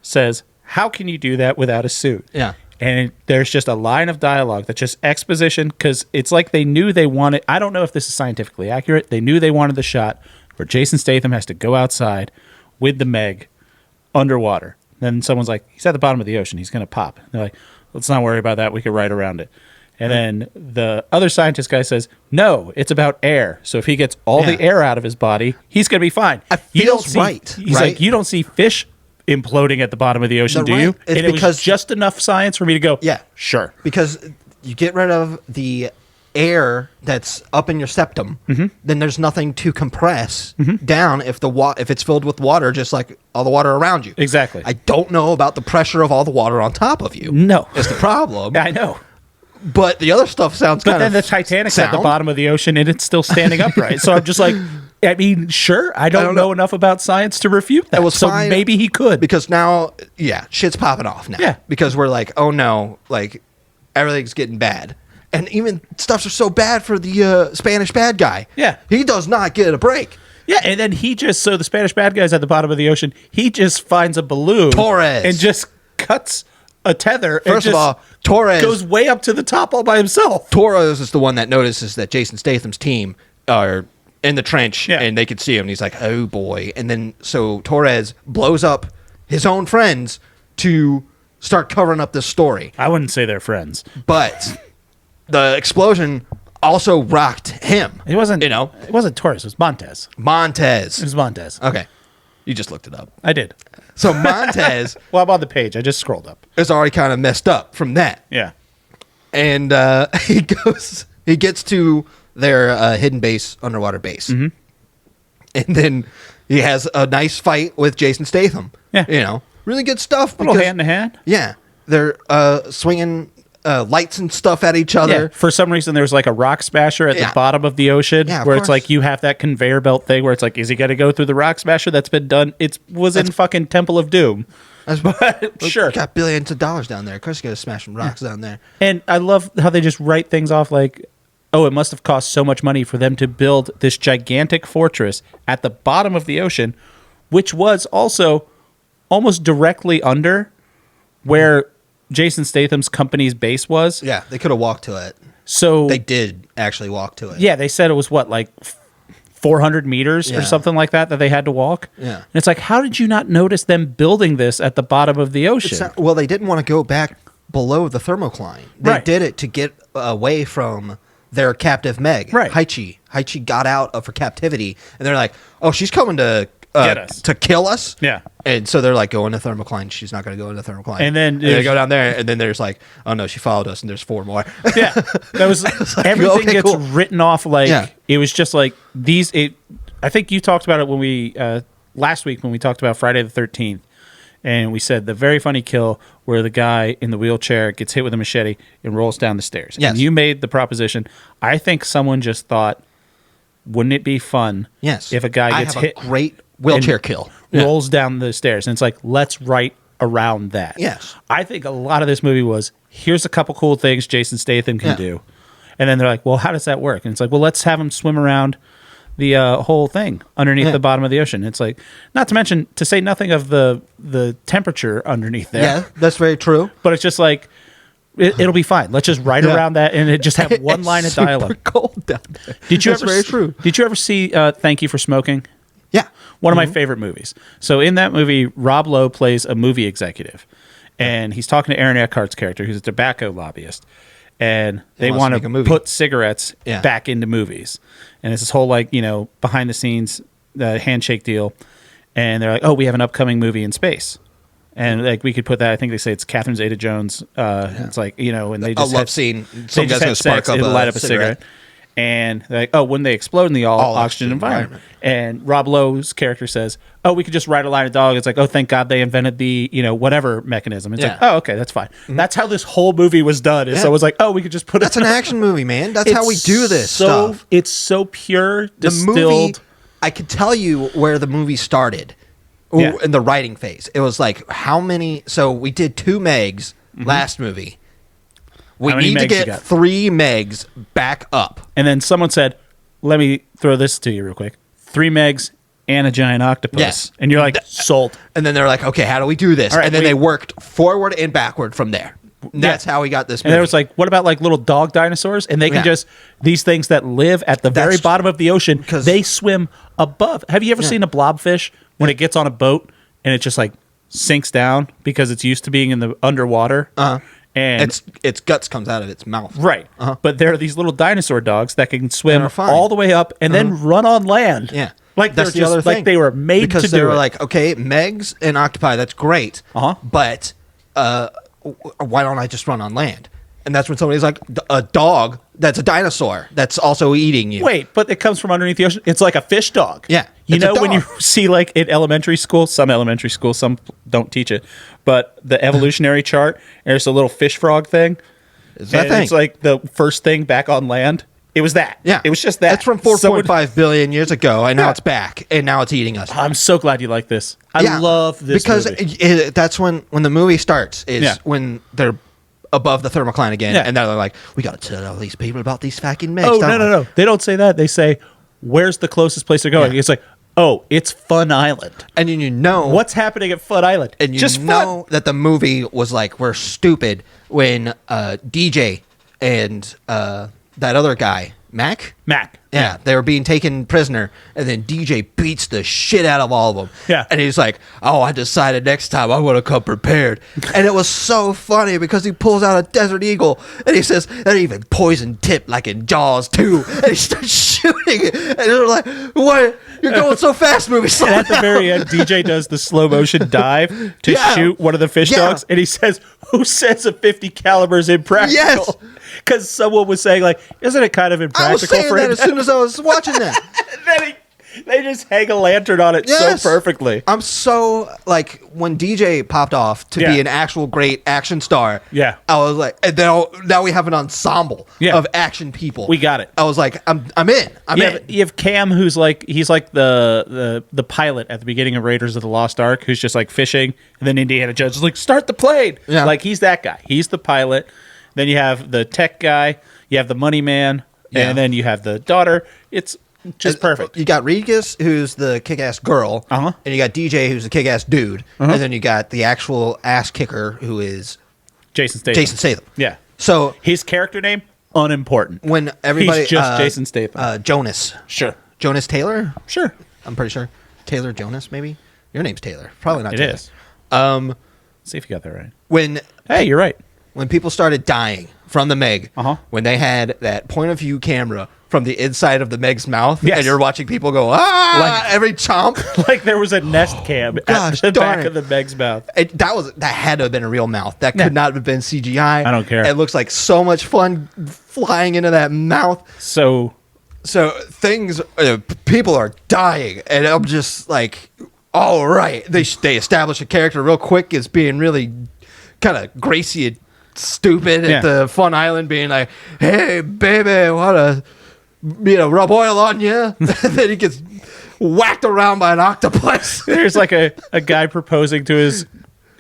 S1: says, how can you do that without a suit?
S2: Yeah.
S1: And there's just a line of dialogue that's just exposition because it's like they knew they wanted. I don't know if this is scientifically accurate. They knew they wanted the shot where Jason Statham has to go outside with the Meg underwater. Then someone's like, he's at the bottom of the ocean. He's going to pop. They're like, let's not worry about that. We could ride around it. And then the other scientist guy says, no, it's about air. So if he gets all the air out of his body, he's going to be fine.
S2: Feels right.
S1: He's like, you don't see fish imploding at the bottom of the ocean, do you?
S2: It's
S1: and
S2: because
S1: was just enough science for me to go,
S2: yeah,
S1: sure.
S2: Because you get rid of the air that's up in your septum, then there's nothing to compress down if if it's filled with water, just like all the water around you.
S1: Exactly.
S2: I don't know about the pressure of all the water on top of you.
S1: No.
S2: It's the problem.
S1: I know.
S2: But the other stuff sounds kind of
S1: But then the Titanic's at the bottom of the ocean and it's still standing upright. So I'm just like, I mean, sure, I don't know enough about science to refute that. So fine, maybe he could.
S2: Because now, shit's popping off now.
S1: Yeah.
S2: Because we're like, oh no, like everything's getting bad. And even stuffs are so bad for the Spanish bad guy.
S1: Yeah.
S2: He does not get a break.
S1: Yeah, and then so the Spanish bad guy's at the bottom of the ocean. He just finds a balloon.
S2: Torres.
S1: And just cuts a tether.
S2: First of all, Torres
S1: goes way up to the top all by himself.
S2: Torres is the one that notices that Jason Statham's team are in the trench and they could see him. And he's like, oh boy. And then so Torres blows up his own friends to start covering up this story.
S1: I wouldn't say they're friends.
S2: But the explosion also rocked him.
S1: It wasn't, it wasn't Torres. It was Montez.
S2: Montez.
S1: It was Montez.
S2: Okay. You just looked it up.
S1: I did.
S2: So Montez.
S1: Well, I'm on the page. I just scrolled up.
S2: Is already kind of messed up from that.
S1: Yeah.
S2: And he gets to their hidden base, underwater base. And then he has a nice fight with Jason Statham.
S1: Yeah.
S2: Really good stuff.
S1: A little hand to hand.
S2: Yeah. They're swinging lights and stuff at each other.
S1: Yeah. For some reason, there's like a rock smasher at the bottom of the ocean where it's like you have that conveyor belt thing where it's like, is he going to go through the rock smasher that's been done? It was in fucking Temple of Doom. But sure.
S2: Got billions of dollars down there. Of course, you got to smash some rocks down there.
S1: And I love how they just write things off like, oh, it must have cost so much money for them to build this gigantic fortress at the bottom of the ocean, which was also almost directly under where Jason Statham's company's base was.
S2: Yeah, they could have walked to it.
S1: So
S2: they did actually walk to it.
S1: Yeah, they said it was what, like 400 meters or something like that they had to walk.
S2: Yeah.
S1: And it's like, how did you not notice them building this at the bottom of the ocean?
S2: Well, they didn't want to go back below the thermocline. They did it to get away from their captive Meg.
S1: Right.
S2: Haichi got out of her captivity, and they're like, oh, she's coming to
S1: get us.
S2: To kill us.
S1: Yeah.
S2: And so they're like, go into thermocline. She's not going to go into thermocline.
S1: And then
S2: they go down there, and then there's like, oh no, she followed us, and there's 4 more.
S1: Yeah. That was like, everything gets written off like it was just like these. I think you talked about it when we last week when we talked about Friday the 13th, and we said the very funny kill where the guy in the wheelchair gets hit with a machete and rolls down the stairs.
S2: Yes.
S1: And you made the proposition. I think someone just thought, wouldn't it be fun?
S2: Yes.
S1: If a guy gets hit,
S2: a great wheelchair kill,
S1: rolls down the stairs, and it's like, let's write around that.
S2: Yes.
S1: I think a lot of this movie was, here's a couple cool things Jason Statham can do, and then they're like, well, how does that work? And it's like, well, let's have him swim around the whole thing underneath the bottom of the ocean. It's like, not to mention, to say nothing of the temperature underneath there.
S2: Yeah, that's very true.
S1: But it's just like, it'll be fine. Let's just write around that and just have one line of dialogue.
S2: Super cold down there.
S1: That's very true. Did you ever see Thank You for Smoking?
S2: Yeah.
S1: One of my favorite movies. So in that movie, Rob Lowe plays a movie executive, and he's talking to Aaron Eckhart's character, who's a tobacco lobbyist, and they want to put cigarettes back into movies. And it's this whole behind the scenes handshake deal, and they're like, oh, we have an upcoming movie in space. And like we could put that, I think they say it's Catherine Zeta-Jones. It's like, and they just
S2: a love scene.
S1: Some guy's going to spark up it'll light up a cigarette. And they're like, oh, when they explode in the all oxygen environment. And Rob Lowe's character says, oh, we could just write a line of dialogue. It's like, oh, thank God they invented the, whatever mechanism. It's like, oh, okay, that's fine. Mm-hmm. That's how this whole movie was done. So it was like, oh, we could just put it.
S2: That's an action movie, man. That's how we do this stuff.
S1: It's so pure, distilled.
S2: The movie, I could tell you where the movie started in the writing phase. It was like, how many? So we did 2 Megs last movie. We need to get 3 Megs back up.
S1: And then someone said, let me throw this to you real quick. 3 Megs and a giant octopus.
S2: Yes.
S1: And you're like, sold.
S2: And then they're like, okay, how do we do this? Right, and then they worked forward and backward from there. That's how we got this movie.
S1: And it was like, what about like little dog dinosaurs? And they can just, these things that live at the very bottom of the ocean, they swim above. Have you ever seen a blobfish when it gets on a boat and it just like sinks down because it's used to being in the underwater. And
S2: its guts comes out of its mouth.
S1: Right. But there are these little dinosaur dogs that can swim all the way up and then run on land.
S2: Yeah.
S1: Like that's the other thing. Like they were made
S2: because
S1: to do
S2: they were
S1: it.
S2: like, okay, Megs and octopi, that's great. But why don't I just run on land? And that's when somebody's like, a dog that's a dinosaur that's also eating you.
S1: Wait, but it comes from underneath the ocean. It's like a fish dog.
S2: Yeah.
S1: You know when you see like in elementary school, some don't teach it, but the evolutionary chart, there's a little fish frog thing.
S2: Is that thing?
S1: It's like the first thing back on land. It was that.
S2: Yeah.
S1: It was just that.
S2: That's from 4.5 billion years ago, and now it's back, and now it's eating us.
S1: I'm so glad you like this. I love this
S2: because that's when the movie starts, is when they're above the thermocline again, and they're like, we got to tell all these people about these fucking Megs.
S1: Oh, no. They don't say that. They say, where's the closest place they're going? It's like, oh, it's Fun Island.
S2: And you know
S1: what's happening at Fun Island.
S2: And you just know that the movie was like, we're stupid when DJ and that other guy, Mac. Yeah, they were being taken prisoner, and then DJ beats the shit out of all of them.
S1: Yeah.
S2: And he's like, oh, I decided next time I'm going to come prepared. And it was so funny because he pulls out a Desert Eagle, and he says, that even poison tip like in Jaws too. And he starts shooting it. And they're like, what? You're going so fast, movie.
S1: And at the very end, DJ does the slow motion dive to shoot one of the fish dogs, and he says, who says a 50 caliber is impractical?
S2: Yes.
S1: Because someone was saying, like, isn't it kind of impractical?
S2: I was saying that as soon as I was watching that.
S1: Then they just hang a lantern on it so perfectly.
S2: I'm so, like, when DJ popped off to be an actual great action star, I was like, and now we have an ensemble of action people.
S1: We got it.
S2: I was like, I'm in.
S1: You have Cam, who's like, he's like the pilot at the beginning of Raiders of the Lost Ark, who's just like fishing, and then Indiana Jones is like, start the plane.
S2: Yeah.
S1: Like, he's that guy. He's the pilot. Then you have the tech guy, you have the money man, and then you have the daughter. It's just perfect.
S2: You got Regis, who's the kick-ass girl, and you got DJ, who's the kick-ass dude, and then you got the actual ass kicker, who is
S1: Jason Statham.
S2: Yeah. So
S1: his character name, unimportant.
S2: When everybody,
S1: he's just Jason Statham.
S2: Jonas.
S1: Sure.
S2: Jonas Taylor.
S1: Sure.
S2: I'm pretty sure. Taylor Jonas, maybe. Your name's Taylor. Probably not.
S1: It
S2: Taylor.
S1: is. See if you got that right.
S2: Hey,
S1: you're right.
S2: When people started dying from the Meg, when they had that point of view camera from the inside of the Meg's mouth, and you're watching people go, every chomp.
S1: Like there was a Nest cam at the back of the Meg's mouth.
S2: That had to have been a real mouth. That could not have been CGI.
S1: I don't care.
S2: It looks like so much fun flying into that mouth.
S1: So
S2: things, people are dying, and I'm just like, all right. They establish a character real quick as being really kind of Gracie and stupid at the Fun Island, being like, hey baby, want to rub oil on you? And then he gets whacked around by an octopus.
S1: There's like a guy proposing to his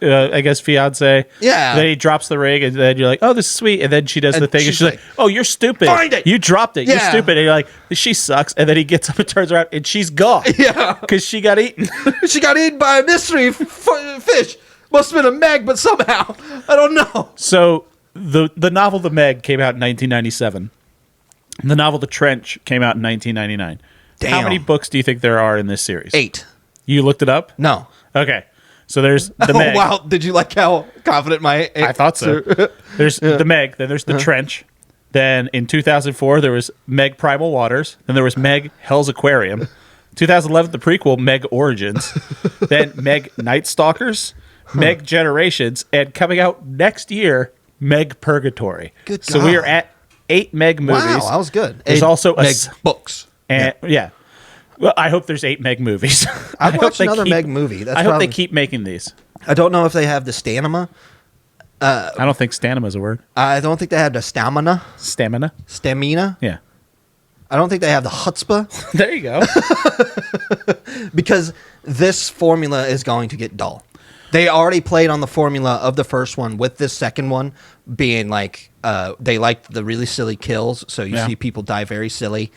S1: I guess fiance.
S2: Yeah.
S1: Then he drops the ring, and then you're like, oh, this is sweet. And then she does the thing, and she's like, oh, you're stupid.
S2: Find it.
S1: You dropped it. You're stupid. And you're like, she sucks. And then he gets up and turns around, and she's gone.
S2: Yeah.
S1: Because she got eaten.
S2: She got eaten by a mystery fish. Must have been a Meg, but somehow. I don't know.
S1: So the novel The Meg came out in 1997. The novel The Trench came out in 1999.
S2: Damn.
S1: How many books do you think there are in this series?
S2: 8.
S1: You looked it up?
S2: No.
S1: Okay. So there's The Meg.
S2: Wow. Did you like how confident my...
S1: I thought so. There's The Meg. Then there's The Trench. Then in 2004, there was Meg Primal Waters. Then there was Meg Hell's Aquarium. 2011, the prequel, Meg Origins. Then Meg Night Stalkers. Meg Generations, and coming out next year, Meg Purgatory.
S2: Good God.
S1: So we are at 8 Meg movies.
S2: Wow, that was good.
S1: There's also
S2: Meg books.
S1: And well, I hope there's 8 Meg movies.
S2: I've watched another Meg movie.
S1: I hope they keep making these.
S2: I don't know if they have the stamina.
S1: I don't think stamina is a word.
S2: I don't think they have the stamina.
S1: Stamina? Yeah.
S2: I don't think they have the chutzpah.
S1: There you go.
S2: Because this formula is going to get dull. They already played on the formula of the first one, with this second one being like, they liked the really silly kills. So you see people die very silly.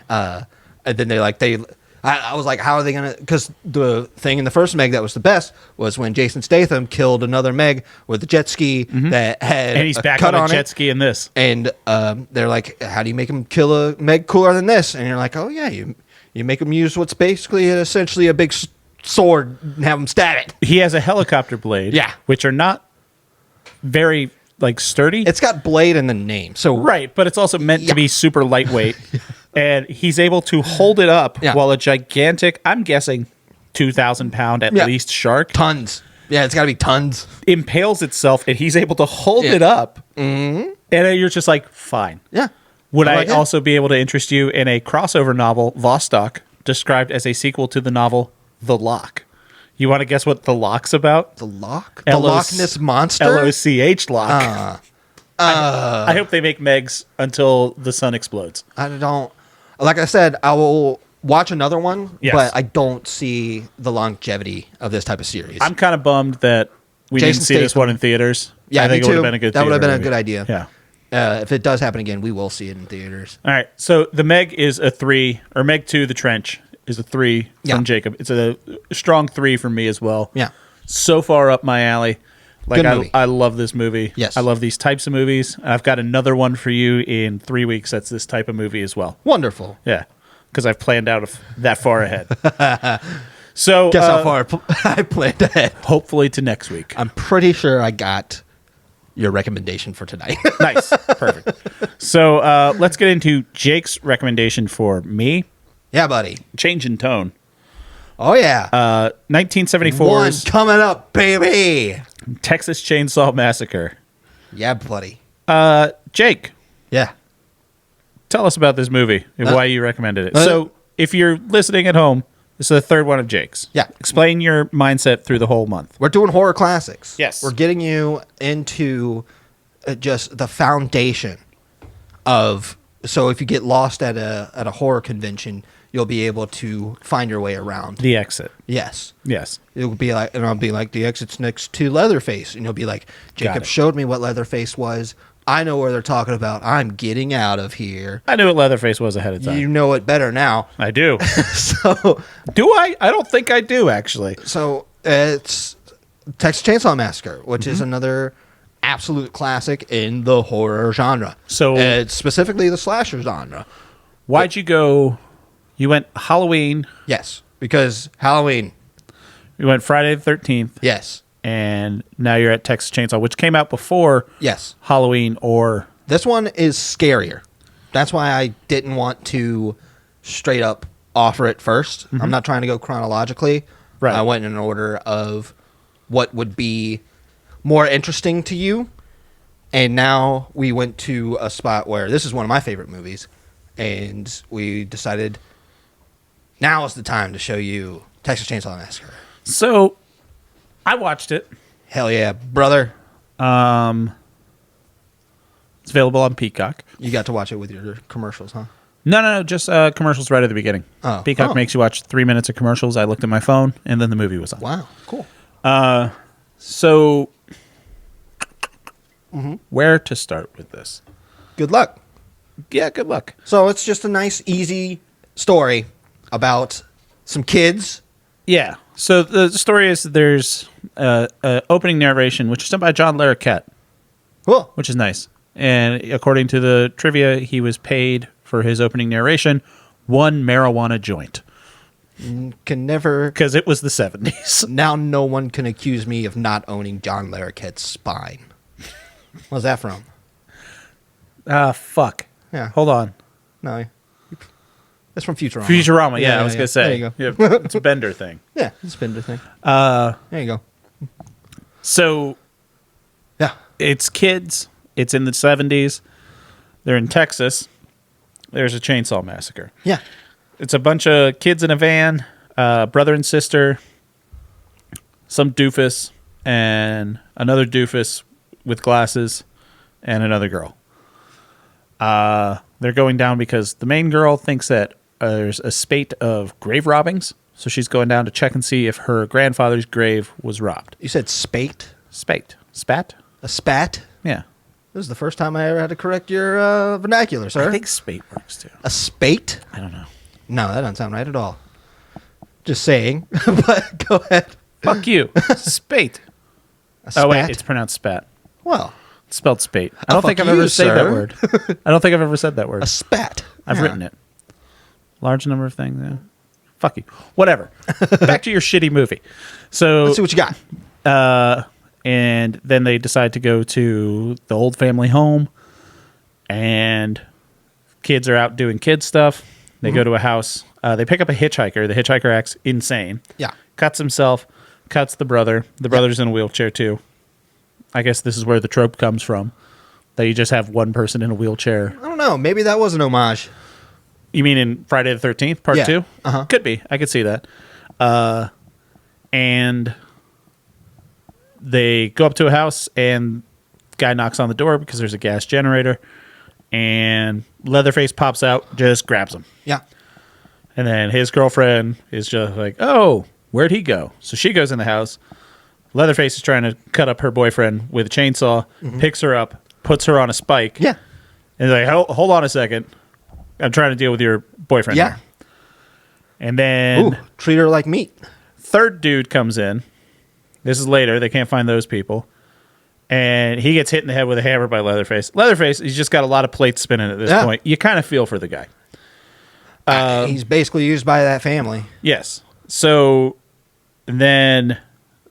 S2: And then I was like, how are they going to, because the thing in the first Meg that was the best was when Jason Statham killed another Meg with a jet ski that had
S1: and he's back
S2: cut
S1: on a jet ski in this.
S2: And they're like, how do you make him kill a Meg cooler than this? And you're like, oh yeah, you make him use what's basically essentially a big sword and have him stab it.
S1: He has a helicopter blade.
S2: Yeah.
S1: Which are not very sturdy.
S2: It's got blade in the name. So
S1: right, but it's also meant to be super lightweight. And he's able to hold it up while a gigantic, I'm guessing 2,000 pound at least shark.
S2: Tons. Yeah, it's got to be tons.
S1: Impales itself, and he's able to hold it up. Mm-hmm. And you're just like, fine.
S2: Yeah.
S1: Would I also be able to interest you in a crossover novel, Vostok, described as a sequel to the novel The Loch? You want to guess what The Loch's about?
S2: The Loch? The Loch Ness Monster?
S1: Loch Loch. I hope they make Megs until the sun explodes.
S2: I don't... Like I said, I will watch another one, but I don't see the longevity of this type of series.
S1: I'm kind of bummed that we didn't see this one in theaters.
S2: Yeah,
S1: I think
S2: me too.
S1: It would have been a good
S2: that would have been
S1: movie.
S2: a good idea.
S1: Yeah.
S2: If it does happen again, we will see it in theaters.
S1: All right. So the Meg is a 3, or Meg 2, The Trench is a 3 from Jacob. It's a strong 3 from me as well.
S2: Yeah.
S1: So far up my alley.
S2: Good movie.
S1: I love this movie.
S2: Yes.
S1: I love these types of movies. I've got another one for you in 3 weeks that's this type of movie as well.
S2: Wonderful.
S1: Yeah. Because I've planned out that far ahead. So
S2: guess how far I planned ahead.
S1: Hopefully to next week.
S2: I'm pretty sure I got your recommendation for tonight.
S1: Nice. Perfect. So let's get into Jake's recommendation for me.
S2: Yeah, buddy.
S1: Change in tone.
S2: Oh, yeah.
S1: 1974's
S2: one coming up, baby.
S1: Texas Chainsaw Massacre.
S2: Yeah, buddy.
S1: Jake.
S2: Yeah.
S1: Tell us about this movie and why you recommended it. So if you're listening at home, this is the third one of Jake's.
S2: Yeah.
S1: Explain your mindset through the whole month.
S2: We're doing horror classics.
S1: Yes.
S2: We're getting you into just the foundation of... So if you get lost at a horror convention, you'll be able to find your way around.
S1: The exit.
S2: Yes.
S1: Yes.
S2: It'll be like, and I'll be like, the exit's next to Leatherface. And you'll be like, Jacob showed me what Leatherface was. I know where they're talking about. I'm getting out of here.
S1: I knew what Leatherface was ahead of time.
S2: You know it better now.
S1: I do.
S2: So,
S1: do I? I don't think I do, actually.
S2: So it's Texas Chainsaw Massacre, which is another absolute classic in the horror genre.
S1: So
S2: it's specifically the slasher genre.
S1: Why'd you go? You went Halloween.
S2: Yes, because Halloween.
S1: You went Friday the 13th.
S2: Yes.
S1: And now you're at Texas Chainsaw, which came out before Halloween or...
S2: This one is scarier. That's why I didn't want to straight up offer it first. I'm not trying to go chronologically.
S1: Right.
S2: I went in order of what would be more interesting to you. And now we went to a spot where this is one of my favorite movies. And we decided now is the time to show you Texas Chainsaw Massacre.
S1: So... I watched it.
S2: Hell yeah, brother.
S1: It's available on Peacock.
S2: You got to watch it with your commercials, huh?
S1: No, just commercials right at the beginning.
S2: Oh.
S1: Peacock makes you watch 3 minutes of commercials. I looked at my phone, and then the movie was on.
S2: Wow, cool.
S1: So, where to start with this?
S2: Good luck.
S1: Yeah, good luck.
S2: So it's just a nice, easy story about some kids.
S1: Yeah. So the story is there's opening narration, which is done by John Larroquette,
S2: cool,
S1: which is nice. And according to the trivia, he was paid for his opening narration 1 marijuana joint.
S2: Can never...
S1: Because it was the 70s.
S2: Now no one can accuse me of not owning John Larroquette's spine. What's that from?
S1: Fuck.
S2: Yeah.
S1: Hold on.
S2: No. That's from Futurama.
S1: Futurama, yeah, I was going to say.
S2: There you go.
S1: Yeah, it's a Bender thing.
S2: Yeah, it's a Bender thing. There you go.
S1: So,
S2: yeah.
S1: It's kids. It's in the 70s. They're in Texas. There's a chainsaw massacre.
S2: Yeah.
S1: It's a bunch of kids in a van, brother and sister, some doofus, and another doofus with glasses, and another girl. They're going down because the main girl thinks that there's a spate of grave robbings, so she's going down to check and see if her grandfather's grave was robbed.
S2: You said spate?
S1: Spate. Spat?
S2: A spat?
S1: Yeah.
S2: This is the first time I ever had to correct your vernacular, sir.
S1: I think spate works, too.
S2: A spate?
S1: I don't know.
S2: No, that doesn't sound right at all. Just saying. But go ahead.
S1: Fuck you. Spate. Oh, wait, it's pronounced spat.
S2: Well.
S1: It's spelled spate. I don't think I've ever said that word. I don't think I've ever said that word.
S2: A spat.
S1: I've written it. Large number of things, yeah. Fuck you. Whatever. Back to your shitty movie. So
S2: let's see what you got.
S1: And then they decide to go to the old family home, and kids are out doing kid stuff. They go to a house. They pick up a hitchhiker. The hitchhiker acts insane.
S2: Yeah.
S1: Cuts himself, cuts the brother. The brother's in a wheelchair too. I guess this is where the trope comes from, that you just have one person in a wheelchair.
S2: I don't know. Maybe that was an homage.
S1: You mean in Friday the 13th, part 2?
S2: Uh-huh.
S1: Could be. I could see that. And they go up to a house, and the guy knocks on the door because there's a gas generator, and Leatherface pops out, just grabs him.
S2: Yeah.
S1: And then his girlfriend is just like, oh, where'd he go? So she goes in the house. Leatherface is trying to cut up her boyfriend with a chainsaw, picks her up, puts her on a spike.
S2: Yeah.
S1: And he's like, hold on a second. I'm trying to deal with your boyfriend.
S2: Yeah.
S1: Here. And then
S2: treat her like meat.
S1: Third dude comes in. This is later. They can't find those people. And he gets hit in the head with a hammer by Leatherface. Leatherface, he's just got a lot of plates spinning at this point. You kind of feel for the guy.
S2: He's basically used by that family.
S1: Yes. So then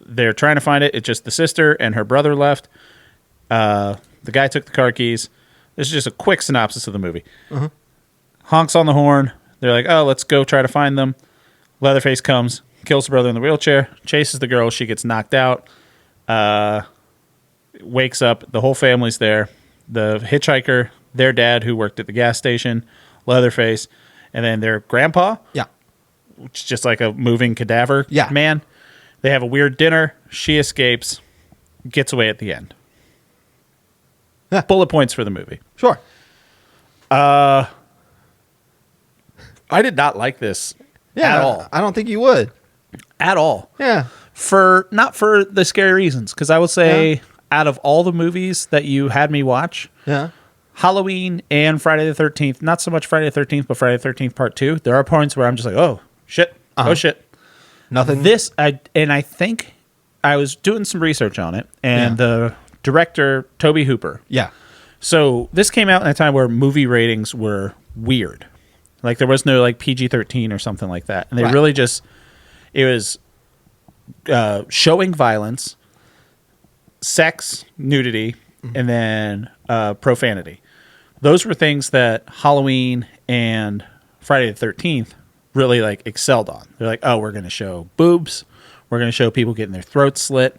S1: they're trying to find it. It's just the sister and her brother left. The guy took the car keys. This is just a quick synopsis of the movie. Honks on the horn. They're like, oh, let's go try to find them. Leatherface comes, kills the brother in the wheelchair, chases the girl. She gets knocked out. Wakes up. The whole family's there. The hitchhiker, their dad who worked at the gas station, Leatherface, and then their grandpa.
S2: Yeah.
S1: Which is just like a moving cadaver man. They have a weird dinner. She escapes, gets away at the end. Bullet points for the movie.
S2: Sure.
S1: I did not like this at all.
S2: I don't think you would.
S1: At all.
S2: Yeah.
S1: Not for the scary reasons, because I would say out of all the movies that you had me watch, Halloween and Friday the 13th, not so much Friday the 13th, but Friday the 13th Part 2, there are points where I'm just like, oh, shit. Oh, shit.
S2: Nothing.
S1: I think I was doing some research on it, and the director, Tobe Hooper.
S2: Yeah.
S1: So this came out in a time where movie ratings were weird. Like there was no like PG-13 or something like that. And they really just, it was showing violence, sex, nudity, and then profanity. Those were things that Halloween and Friday the 13th really like excelled on. They're like, oh, we're going to show boobs. We're going to show people getting their throats slit.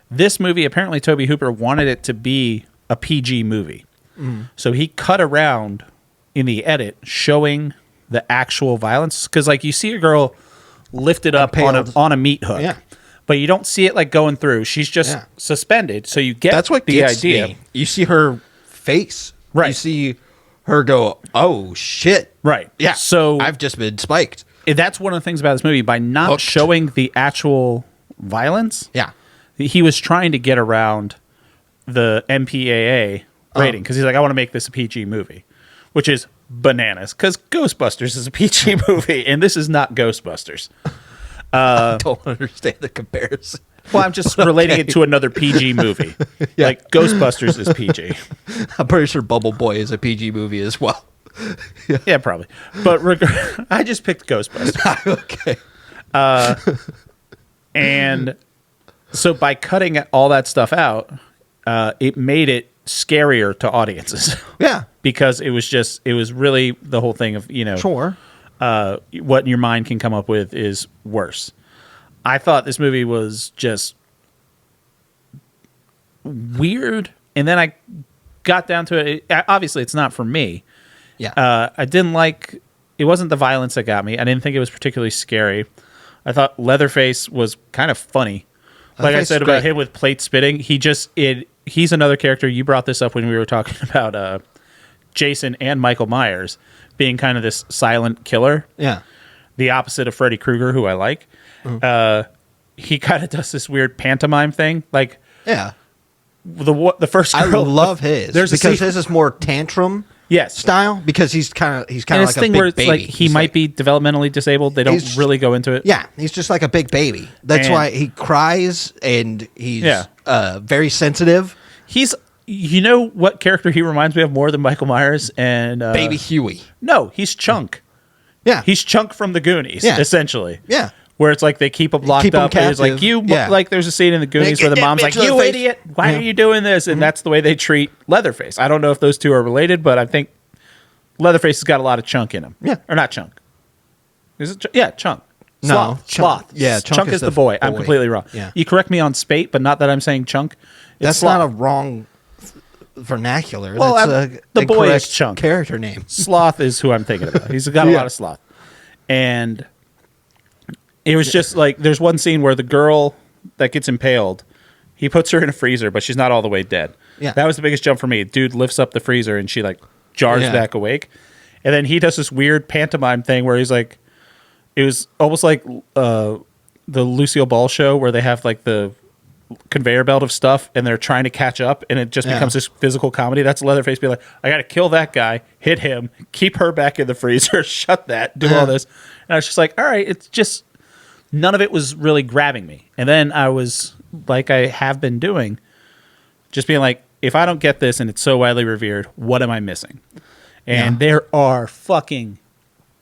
S1: This movie, apparently Tobe Hooper wanted it to be a PG movie. So he cut around in the edit showing the actual violence. Because like you see a girl lifted up on a meat hook. Yeah. But you don't see it like going through. She's just suspended. So you get
S2: that's what
S1: the
S2: gets
S1: idea.
S2: Me. You see her face.
S1: Right.
S2: You see her go, oh, shit.
S1: Right.
S2: Yeah.
S1: So
S2: I've just been spiked.
S1: That's one of the things about this movie. By not showing the actual violence, he was trying to get around the MPAA rating because he's like, I want to make this a PG movie, which is bananas because Ghostbusters is a PG movie and this is not Ghostbusters.
S2: I don't understand the comparison.
S1: Well, I'm just relating it to another PG movie. Like Ghostbusters is PG.
S2: I'm pretty sure Bubble Boy is a PG movie as well.
S1: Yeah, probably. But I just picked Ghostbusters.
S2: Okay.
S1: And so by cutting all that stuff out, it made it scarier to audiences.
S2: Yeah.
S1: Because it was really the whole thing of,
S2: Sure.
S1: What your mind can come up with is worse. I thought this movie was just weird. And then I got down to it. Obviously, it's not for me.
S2: Yeah.
S1: I didn't like, it wasn't the violence that got me. I didn't think it was particularly scary. I thought Leatherface was kind of funny. Like I said about him with plate spitting, he's another character. You brought this up when we were talking about Jason and Michael Myers being kind of this silent killer.
S2: Yeah.
S1: The opposite of Freddy Krueger, who I like. He kind of does this weird pantomime thing. Like, the first girl.
S2: I love his. Because his is more tantrum style. Because he's kind of like a big
S1: where it's
S2: baby.
S1: Like he might be developmentally disabled. They don't really go into it.
S2: Yeah, he's just like a big baby. That's why he cries and he's very sensitive.
S1: You know what character he reminds me of more than Michael Myers and
S2: Baby Huey.
S1: No, he's Chunk
S2: Yeah.
S1: He's Chunk from the Goonies, essentially.
S2: Yeah.
S1: Where it's like they keep him locked up. And it's like, like there's a scene in the Goonies where the mom's like, you idiot, why are you doing this? And that's the way they treat Leatherface. I don't know if those two are related, but I think Leatherface has got a lot of chunk in him.
S2: Yeah.
S1: Or not chunk. Is it? Yeah, chunk.
S2: No.
S1: Sloth.
S2: Yeah,
S1: Chunk is the boy. I'm completely wrong.
S2: Yeah.
S1: You correct me on spate, but not that I'm saying chunk.
S2: That's not a wrong vernacular.
S1: Well,
S2: that's
S1: the boy is Chunk.
S2: Character name.
S1: Sloth is who I'm thinking about. He's got a lot of sloth. And it was just like, there's one scene where the girl that gets impaled, he puts her in a freezer, but she's not all the way dead.
S2: Yeah.
S1: That was the biggest jump for me. Dude lifts up the freezer and she like jars back awake. And then he does this weird pantomime thing where he's like, it was almost like the Lucille Ball show where they have like the conveyor belt of stuff and they're trying to catch up and it just becomes this physical comedy. That's Leatherface be like, I got to kill that guy, hit him, keep her back in the freezer, shut that, do all this. And I was just like, all right, it's just, none of it was really grabbing me. And then I was, like I have been doing, just being like, if I don't get this and it's so widely revered, what am I missing? And there are fucking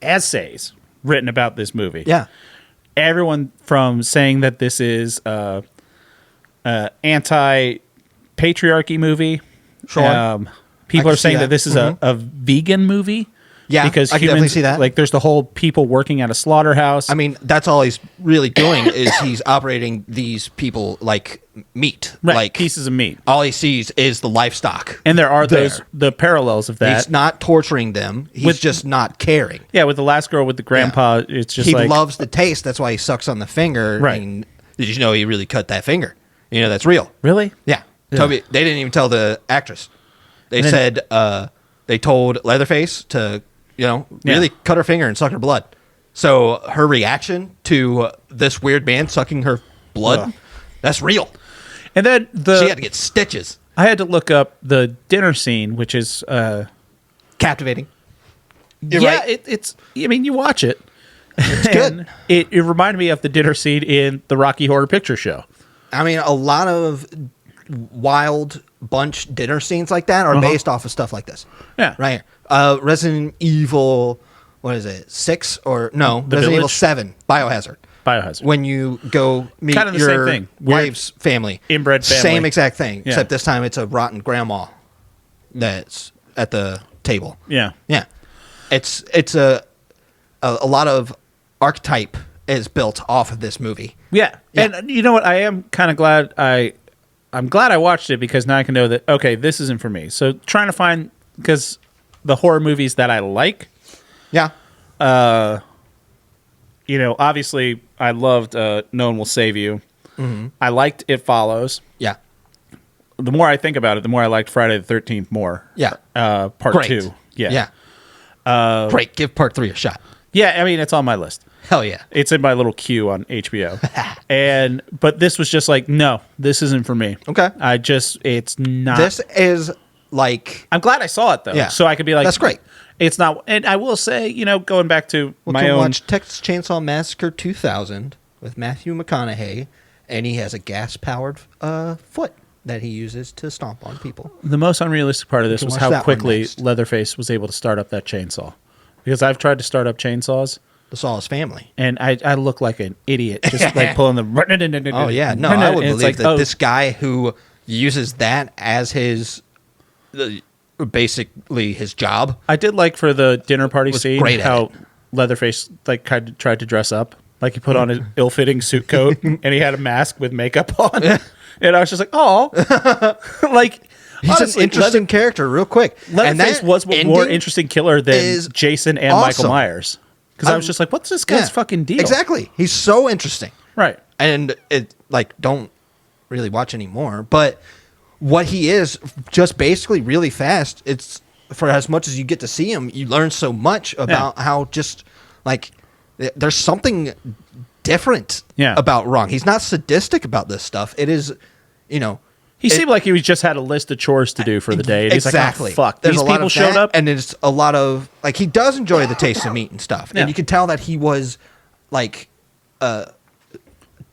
S1: essays written about this movie.
S2: Yeah.
S1: Everyone from saying that this is anti-patriarchy movie.
S2: Sure.
S1: People are saying that this is a vegan movie.
S2: Yeah,
S1: because
S2: I can definitely see that.
S1: Like, there's the whole people working at a slaughterhouse.
S2: I mean, that's all he's really doing is he's operating these people like meat, like
S1: pieces of meat.
S2: All he sees is the livestock,
S1: and there are the parallels of that.
S2: He's not torturing them. He's just not caring.
S1: Yeah, with the last girl with the grandpa, it's just
S2: he loves the taste. That's why he sucks on the finger.
S1: Right?
S2: And did you know he really cut that finger? You know that's real.
S1: Really?
S2: Yeah. Toby. They didn't even tell the actress. They said they told Leatherface to. Really cut her finger and suck her blood. So her reaction to this weird man sucking her blood, that's real.
S1: And then
S2: she had to get stitches.
S1: I had to look up the dinner scene, which is
S2: captivating.
S1: You're right. It's. I mean, you watch it.
S2: It's good.
S1: It reminded me of the dinner scene in the Rocky Horror Picture Show.
S2: I mean, a lot of wild bunch dinner scenes like that are based off of stuff like this.
S1: Yeah.
S2: Right. Resident Evil, what is it? 6 or no?
S1: The
S2: Resident
S1: Village?
S2: Evil 7. Biohazard. When you go meet
S1: kind of the
S2: your
S1: same thing.
S2: wife's family.
S1: Inbred family.
S2: Same exact thing. Yeah. Except this time it's a rotten grandma that's at the table.
S1: Yeah.
S2: Yeah. It's a lot of archetype is built off of this movie.
S1: Yeah. And you know what? I am kind of glad I'm glad I watched it because now I can know that, okay, this isn't for me. So trying to find, because the horror movies that I like.
S2: Yeah.
S1: Obviously I loved No One Will Save You.
S2: Mm-hmm.
S1: I liked It Follows.
S2: Yeah.
S1: The more I think about it, the more I liked Friday the 13th more.
S2: Yeah.
S1: Part 2. Yeah.
S2: Yeah. Great. Give part 3 a shot.
S1: Yeah. I mean, it's on my list.
S2: Hell yeah.
S1: It's in my little queue on HBO. But this was just like, no, this isn't for me.
S2: Okay.
S1: It's not.
S2: This is like.
S1: I'm glad I saw it though.
S2: Yeah.
S1: So I could be like,
S2: that's great.
S1: It's not. And I will say, going back to my own.
S2: Watch Texas Chainsaw Massacre 2000 with Matthew McConaughey, and he has a gas-powered foot that he uses to stomp on people.
S1: The most unrealistic part of this was how quickly Leatherface was able to start up that chainsaw. Because I've tried to start up chainsaws.
S2: To saw his family.
S1: And I look like an idiot just like pulling the...
S2: Oh, yeah. No, I would believe that this guy who uses that as his... basically his job.
S1: I did like for the dinner party scene how
S2: it.
S1: Leatherface kind of tried to dress up. Like he put on his ill-fitting suit coat and he had a mask with makeup on. And I was just like, oh. Like...
S2: He's honestly, an interesting character, real quick.
S1: Leatherface was a more interesting killer than Jason and Michael Myers. Because I was just like, what's this guy's fucking deal?
S2: Exactly. He's so interesting.
S1: Right.
S2: And don't really watch anymore. But what he is, just basically really fast, it's for as much as you get to see him, you learn so much about how just, like, there's something different about Wrong. He's not sadistic about this stuff. It is,
S1: He seemed like he just had a list of chores to do for the day. And
S2: exactly.
S1: He's like, oh, fuck.
S2: There's
S1: these people showed up.
S2: And it's a lot of, like, he does enjoy the taste of meat and stuff.
S1: Yeah.
S2: And you can tell that he was, like,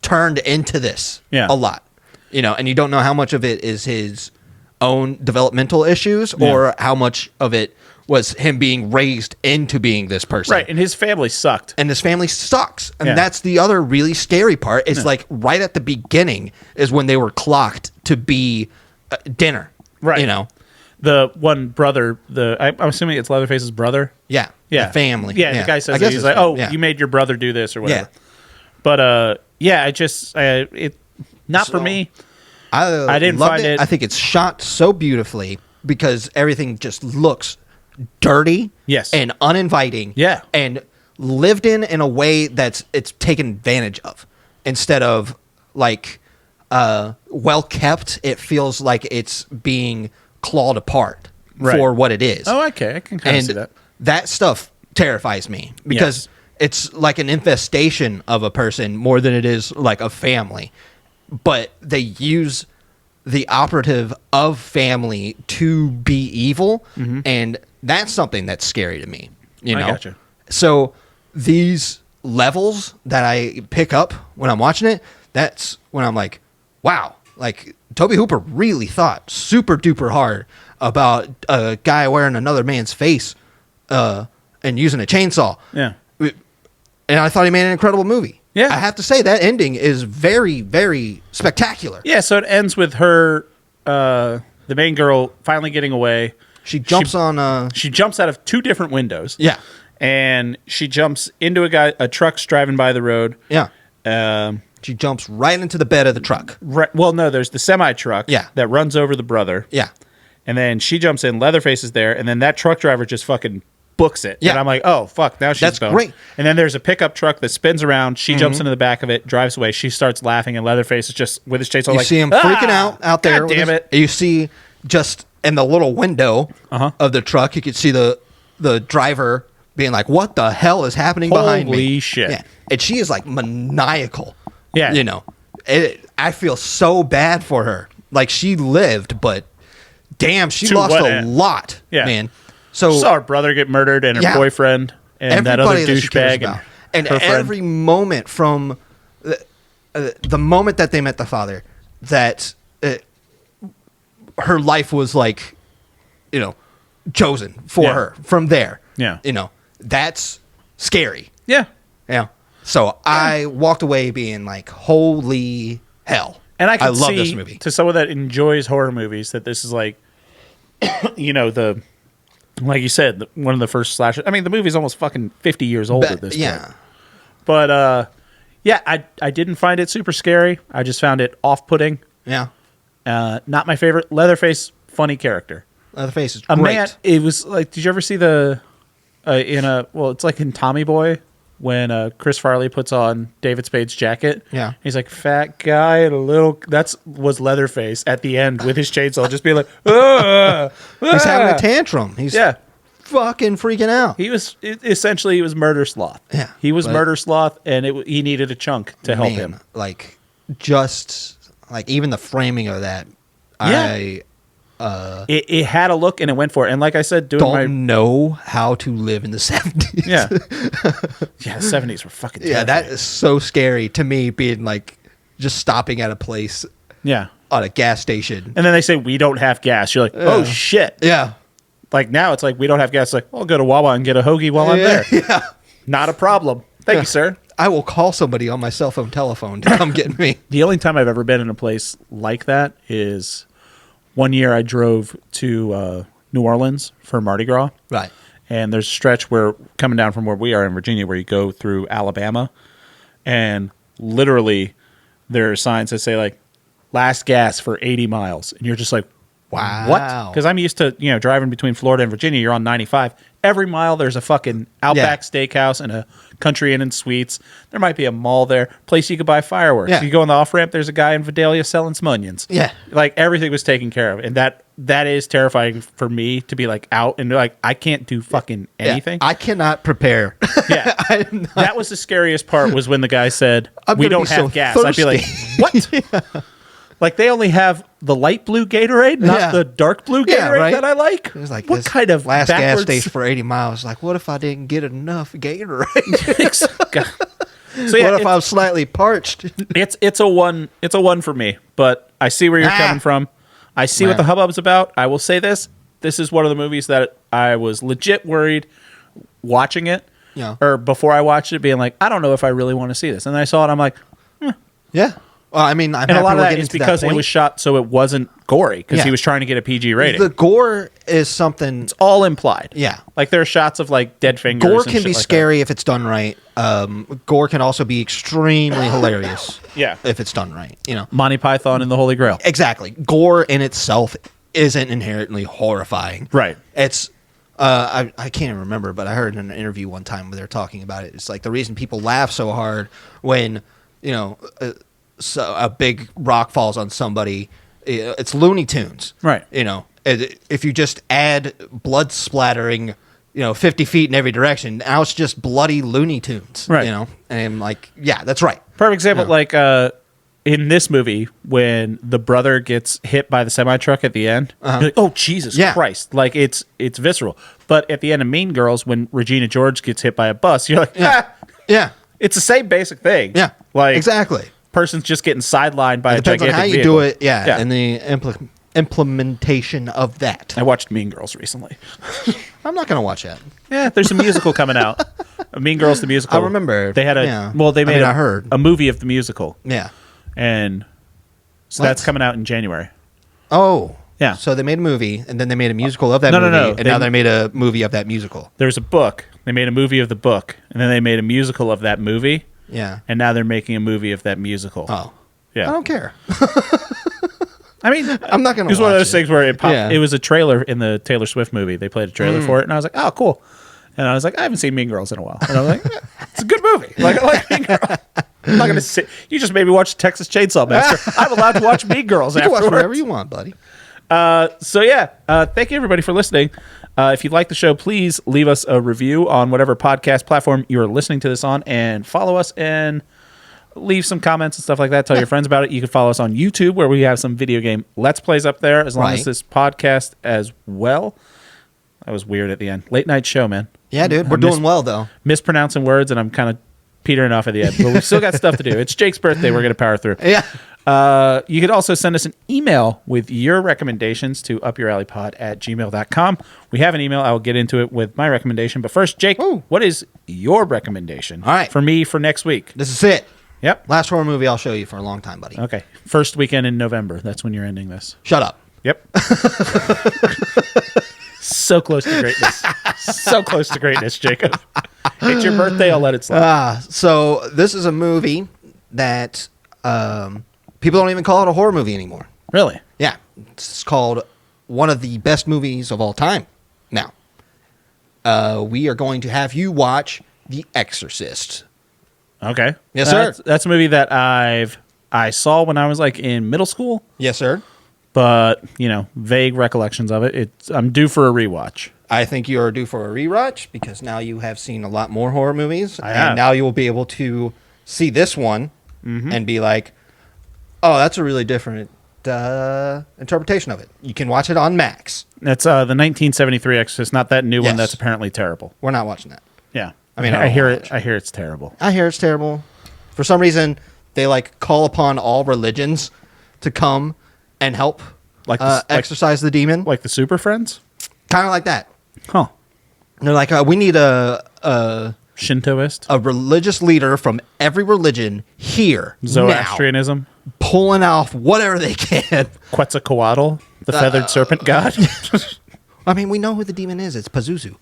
S2: turned into this a lot. And you don't know how much of it is his own developmental issues or how much of it was him being raised into being this person.
S1: Right, and his family sucked.
S2: And his family sucks. And that's the other really scary part. Is like right at the beginning is when they were clocked to be dinner.
S1: Right.
S2: You know?
S1: The one brother, I'm assuming it's Leatherface's brother.
S2: Yeah.
S1: Yeah.
S2: The family.
S1: Yeah, the guy says that. He's like, oh, you made your brother do this or whatever. Yeah. But, not for me. I didn't find it.
S2: I think it's shot so beautifully because everything just looks dirty, and uninviting, and lived in a way it's taken advantage of instead of like well kept. It feels like it's being clawed apart for what it is.
S1: Oh, okay, I can kind of see that.
S2: That stuff terrifies me because it's like an infestation of a person more than it is like a family. But they use the operative of family to be evil, and that's something that's scary to me. You know,
S1: I gotcha.
S2: So these levels that I pick up when I'm watching it, that's when I'm like, wow, like Tobe Hooper really thought super duper hard about a guy wearing another man's face and using a chainsaw.
S1: Yeah,
S2: and I thought he made an incredible movie.
S1: Yeah.
S2: I have to say that ending is very, very spectacular.
S1: Yeah, so it ends with her, the main girl, finally getting away.
S2: She jumps
S1: She jumps out of two different windows.
S2: Yeah.
S1: And she jumps into a truck's driving by the road.
S2: Yeah. She jumps right into the bed of the truck.
S1: Right. Well, no, there's the semi-truck that runs over the brother.
S2: Yeah.
S1: And then she jumps in, Leatherface is there, and then that truck driver just fucking books it. Yeah. And I'm like, oh, fuck, now she's boned.
S2: Great.
S1: And then there's a pickup truck that spins around. She jumps into the back of it, drives away. She starts laughing, and Leatherface is just with his chainsaw
S2: you see him freaking out there.
S1: God damn it.
S2: You see just in the little window of the truck, you could see the driver being like, what the hell is happening behind me?
S1: Holy shit.
S2: Yeah. And she is like maniacal.
S1: Yeah.
S2: You know, I feel so bad for her. Like she lived, but damn, she lost a lot, man. So
S1: saw her brother get murdered and her boyfriend and that other douchebag
S2: and every moment from the moment that they met the father, that her life was like, you know, chosen for her from there.
S1: Yeah,
S2: you know, that's scary.
S1: Yeah,
S2: yeah. So I walked away being like, holy hell.
S1: And I
S2: love
S1: see
S2: this movie.
S1: To someone that enjoys horror movies that this is like, you know, like you said, one of the first slashers. I mean, the movie's almost fucking 50 years old at this point. But, I didn't find it super scary. I just found it off-putting.
S2: Yeah.
S1: Not my favorite. Leatherface, funny character.
S2: Leatherface is great.
S1: Man, it was like, did you ever see it's like in Tommy Boy, when Chris Farley puts on David Spade's jacket.
S2: Yeah.
S1: He's like, fat guy and was Leatherface at the end with his chainsaw, just being like, he's
S2: having a tantrum. He's fucking freaking out.
S1: He was Murder Sloth.
S2: Yeah.
S1: He was Murder Sloth, and he needed a chunk to help him.
S2: Like, just like even the framing of that,
S1: it had a look and it went for it. And like I said,
S2: don't know how to live in the 70s.
S1: Yeah. Yeah, the 70s were fucking terrifying.
S2: Yeah, that is so scary to me, being like just stopping at a place.
S1: Yeah.
S2: On a gas station.
S1: And then they say, we don't have gas. You're like, oh shit.
S2: Yeah.
S1: Like now it's like, we don't have gas. It's like, I'll go to Wawa and get a hoagie while I'm there.
S2: Yeah.
S1: Not a problem. Thank you, sir.
S2: I will call somebody on my cell phone telephone to come get me.
S1: The only time I've ever been in a place like that is one year I drove to New Orleans for Mardi Gras.
S2: Right.
S1: And there's a stretch where, coming down from where we are in Virginia, where you go through Alabama, and literally there are signs that say like, last gas for 80 miles. And you're just like,
S2: wow.
S1: What? Because I'm used to, driving between Florida and Virginia. You're on 95. Every mile there's a fucking Outback Steakhouse and a Country Inn and Suites. There might be a mall there, place you could buy fireworks.
S2: Yeah.
S1: You go on the off ramp, there's a guy in Vidalia selling some onions.
S2: Yeah.
S1: Like everything was taken care of. And that is terrifying for me to be like out and like, I can't do fucking anything.
S2: I cannot prepare.
S1: Yeah. That was the scariest part, was when the guy said, we don't have gas. Thirsty. I'd be like, what? Yeah. Like, they only have the light blue Gatorade, not the dark blue Gatorade that I like.
S2: It was like,
S1: what kind of
S2: last gas station for 80 miles? Like, what if I didn't get enough Gatorade? So what if I'm slightly parched?
S1: It's a one for me. But I see where you're coming from. I see what the hubbub's about. I will say this: this is one of the movies that I was legit worried watching it.
S2: Yeah.
S1: Or before I watched it, being like, I don't know if I really want to see this. And then I saw it, I'm like,
S2: yeah. Well, I mean, I'm
S1: and a lot of that
S2: is
S1: because it was shot so it wasn't gory, because he was trying to get a PG rating.
S2: The gore is something...
S1: It's all implied.
S2: Yeah.
S1: Like, there are shots of, like, dead fingers.
S2: Gore can be
S1: like
S2: scary if it's done right. Gore can also be extremely hilarious.
S1: Yeah.
S2: If it's done right, you know.
S1: Monty Python and the Holy Grail.
S2: Exactly. Gore in itself isn't inherently horrifying.
S1: Right.
S2: It's... I can't remember, but I heard in an interview one time where they were talking about it. It's like the reason people laugh so hard when, you know... so a big rock falls on somebody, it's Looney Tunes,
S1: right?
S2: You know, if you just add blood splattering, 50 feet in every direction, now it's just bloody Looney Tunes,
S1: right?
S2: You know, and I'm like, yeah, that's right.
S1: Perfect example, like in this movie when the brother gets hit by the semi truck at the end, you're like, oh Jesus Christ! Like it's visceral. But at the end of Mean Girls, when Regina George gets hit by a bus, you're like,
S2: yeah,
S1: it's the same basic thing,
S2: yeah,
S1: like
S2: exactly.
S1: Person's just getting sidelined by a gigantic
S2: depends on how you
S1: vehicle.
S2: do it, and the implementation of that.
S1: I watched Mean Girls recently.
S2: I'm not going to watch that.
S1: Yeah, there's a musical coming out. Mean Girls the musical.
S2: I remember
S1: they had they made a movie of the musical.
S2: Yeah,
S1: and so that's coming out in January.
S2: Oh,
S1: yeah.
S2: So they made a movie, and then they made a musical of that movie, and now they made a movie of that musical.
S1: There's a book. They made a movie of the book, and then they made a musical of that movie.
S2: Yeah.
S1: And now they're making a movie of that musical.
S2: Oh.
S1: Yeah.
S2: I don't care.
S1: I mean,
S2: I'm not going to watch it.
S1: It was one of those things where it popped. Yeah. It was a trailer in the Taylor Swift movie. They played a trailer for it, and I was like, oh, cool. And I was like, I haven't seen Mean Girls in a while. And I was like, it's a good movie. Like, I like Mean Girls. I'm not going to sit. You just made me watch Texas Chainsaw Massacre. I'm allowed to watch Mean Girls afterwards.
S2: You can watch whatever you want, buddy.
S1: Thank you, everybody, for listening. If you like the show, please leave us a review on whatever podcast platform you're listening to this on, and follow us and leave some comments and stuff like that. Tell your friends about it. You can follow us on YouTube, where we have some video game Let's Plays up there, as long as this podcast as well. That was weird at the end. Late night show, man.
S2: Yeah, dude. We're doing well, though.
S1: Mispronouncing words, and I'm kind of petering off at the end. But we still got stuff to do. It's Jake's birthday. We're going to power through.
S2: Yeah.
S1: You could also send us an email with your recommendations to upyouralleypod@gmail.com. We have an email. I will get into it with my recommendation. But first, Jake, what is your recommendation for me for next week?
S2: This is it.
S1: Yep.
S2: Last horror movie I'll show you for a long time, buddy.
S1: Okay. First weekend in November. That's when you're ending this.
S2: Shut up.
S1: Yep. So close to greatness. So close to greatness, Jacob. It's your birthday. I'll let it slide.
S2: So this is a movie that people don't even call it a horror movie anymore.
S1: Really?
S2: Yeah. It's called one of the best movies of all time. Now, we are going to have you watch The Exorcist.
S1: Okay.
S2: Yes, sir.
S1: That's a movie that I saw when I was like in middle school.
S2: Yes, sir.
S1: But, vague recollections of it. I'm due for a rewatch.
S2: I think you are due for a rewatch because now you have seen a lot more horror movies.
S1: And
S2: now you will be able to see this one and be like, oh, that's a really different interpretation of it. You can watch it on Max.
S1: That's the 1973 Exorcist, not that new one that's apparently terrible.
S2: We're not watching that.
S1: Yeah.
S2: I mean,
S1: I hear it's terrible.
S2: I hear it's terrible. For some reason, they call upon all religions to come and help exorcise the demon.
S1: Like the Super Friends?
S2: Kind of like that.
S1: Huh.
S2: And they're like, we need a
S1: Shintoist?
S2: A religious leader from every religion here
S1: Zoroastrianism?
S2: Now, pulling off whatever they can.
S1: Quetzalcoatl, the feathered serpent god?
S2: I mean, we know who the demon is. It's Pazuzu.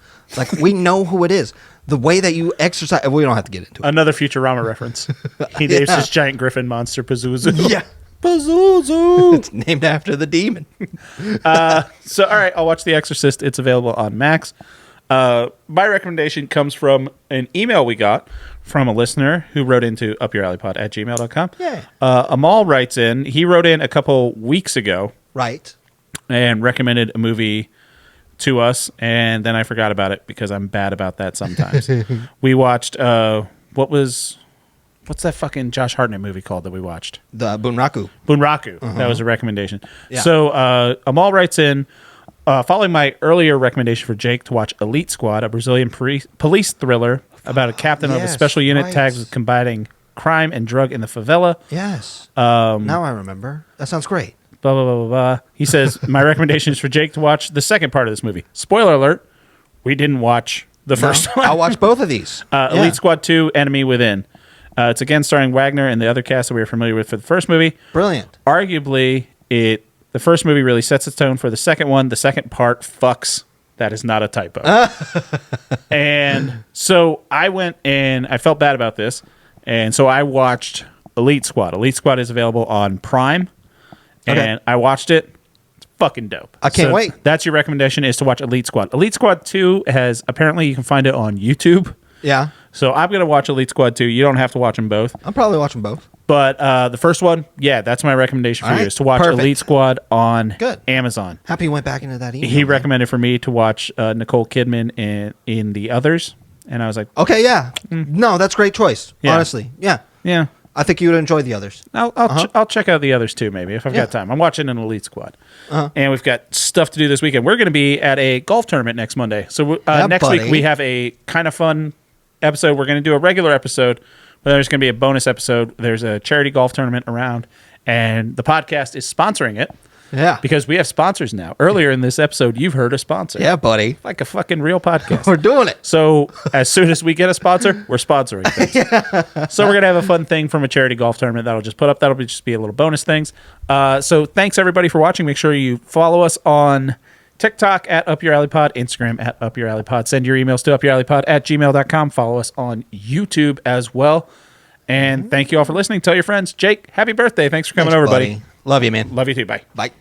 S2: We know who it is. The way that you exercise... We don't have to get into it.
S1: Another Futurama reference. He names his giant griffin monster Pazuzu.
S2: Yeah.
S1: Pazuzu!
S2: It's named after the demon.
S1: All right, I'll watch The Exorcist. It's available on Max. My recommendation comes from an email we got from a listener who wrote into upyouralleypod@gmail.com.
S2: Yeah.
S1: Amal writes in. He wrote in a couple weeks ago.
S2: Right.
S1: And recommended a movie to us, and then I forgot about it because I'm bad about that sometimes. We watched, what's that fucking Josh Hartnett movie called that we watched?
S2: The Bunraku.
S1: Bunraku. That was a recommendation. Yeah. So Amal writes in, following my earlier recommendation for Jake to watch Elite Squad, a Brazilian police thriller about a captain of a special unit tasked with combating crime and drug in the favela.
S2: Yes. Now I remember. That sounds great.
S1: blah, blah, blah, blah, blah. He says, my recommendation is for Jake to watch the second part of this movie. Spoiler alert, we didn't watch the first one.
S2: I'll watch both of these.
S1: Elite Squad 2, Enemy Within. It's again starring Wagner and the other cast that we were familiar with for the first movie.
S2: Brilliant.
S1: Arguably, the first movie really sets the tone for the second one. The second part fucks. That is not a typo. And so I went and I felt bad about this. And so I watched Elite Squad. Elite Squad is available on Prime. And I watched it. It's fucking dope.
S2: I can't wait.
S1: That's your recommendation, is to watch Elite Squad. Elite Squad 2 has, apparently you can find it on YouTube.
S2: Yeah.
S1: So I'm going to watch Elite Squad 2. You don't have to watch them both.
S2: I'm probably watching both.
S1: But the first one, that's my recommendation for you, is to watch Elite Squad on Amazon.
S2: Happy you went back into that email.
S1: He recommended for me to watch Nicole Kidman in The Others, and I was like,
S2: okay, yeah. No, that's a great choice, honestly. Yeah.
S1: Yeah.
S2: I think you would enjoy The Others.
S1: I'll check out The Others too, maybe, if I've got time. I'm watching an Elite Squad. And we've got stuff to do this weekend. We're going to be at a golf tournament next Monday. So next week we have a kind of fun episode. We're going to do a regular episode, but there's going to be a bonus episode. There's a charity golf tournament around, and the podcast is sponsoring it.
S2: Yeah.
S1: Because we have sponsors now. Earlier in this episode, you've heard a sponsor.
S2: Yeah, buddy.
S1: Like a fucking real podcast.
S2: We're doing it.
S1: So as soon as we get a sponsor, we're sponsoring things. So we're going to have a fun thing from a charity golf tournament that'll just put up. That'll just be a little bonus things. So thanks, everybody, for watching. Make sure you follow us on TikTok at upyouralleypod, Instagram at upyouralleypod. Send your emails to upyouralleypod@gmail.com. Follow us on YouTube as well. And thank you all for listening. Tell your friends. Jake, happy birthday. Thanks for coming over, buddy.
S2: Love you, man.
S1: Love you too. Bye.
S2: Bye.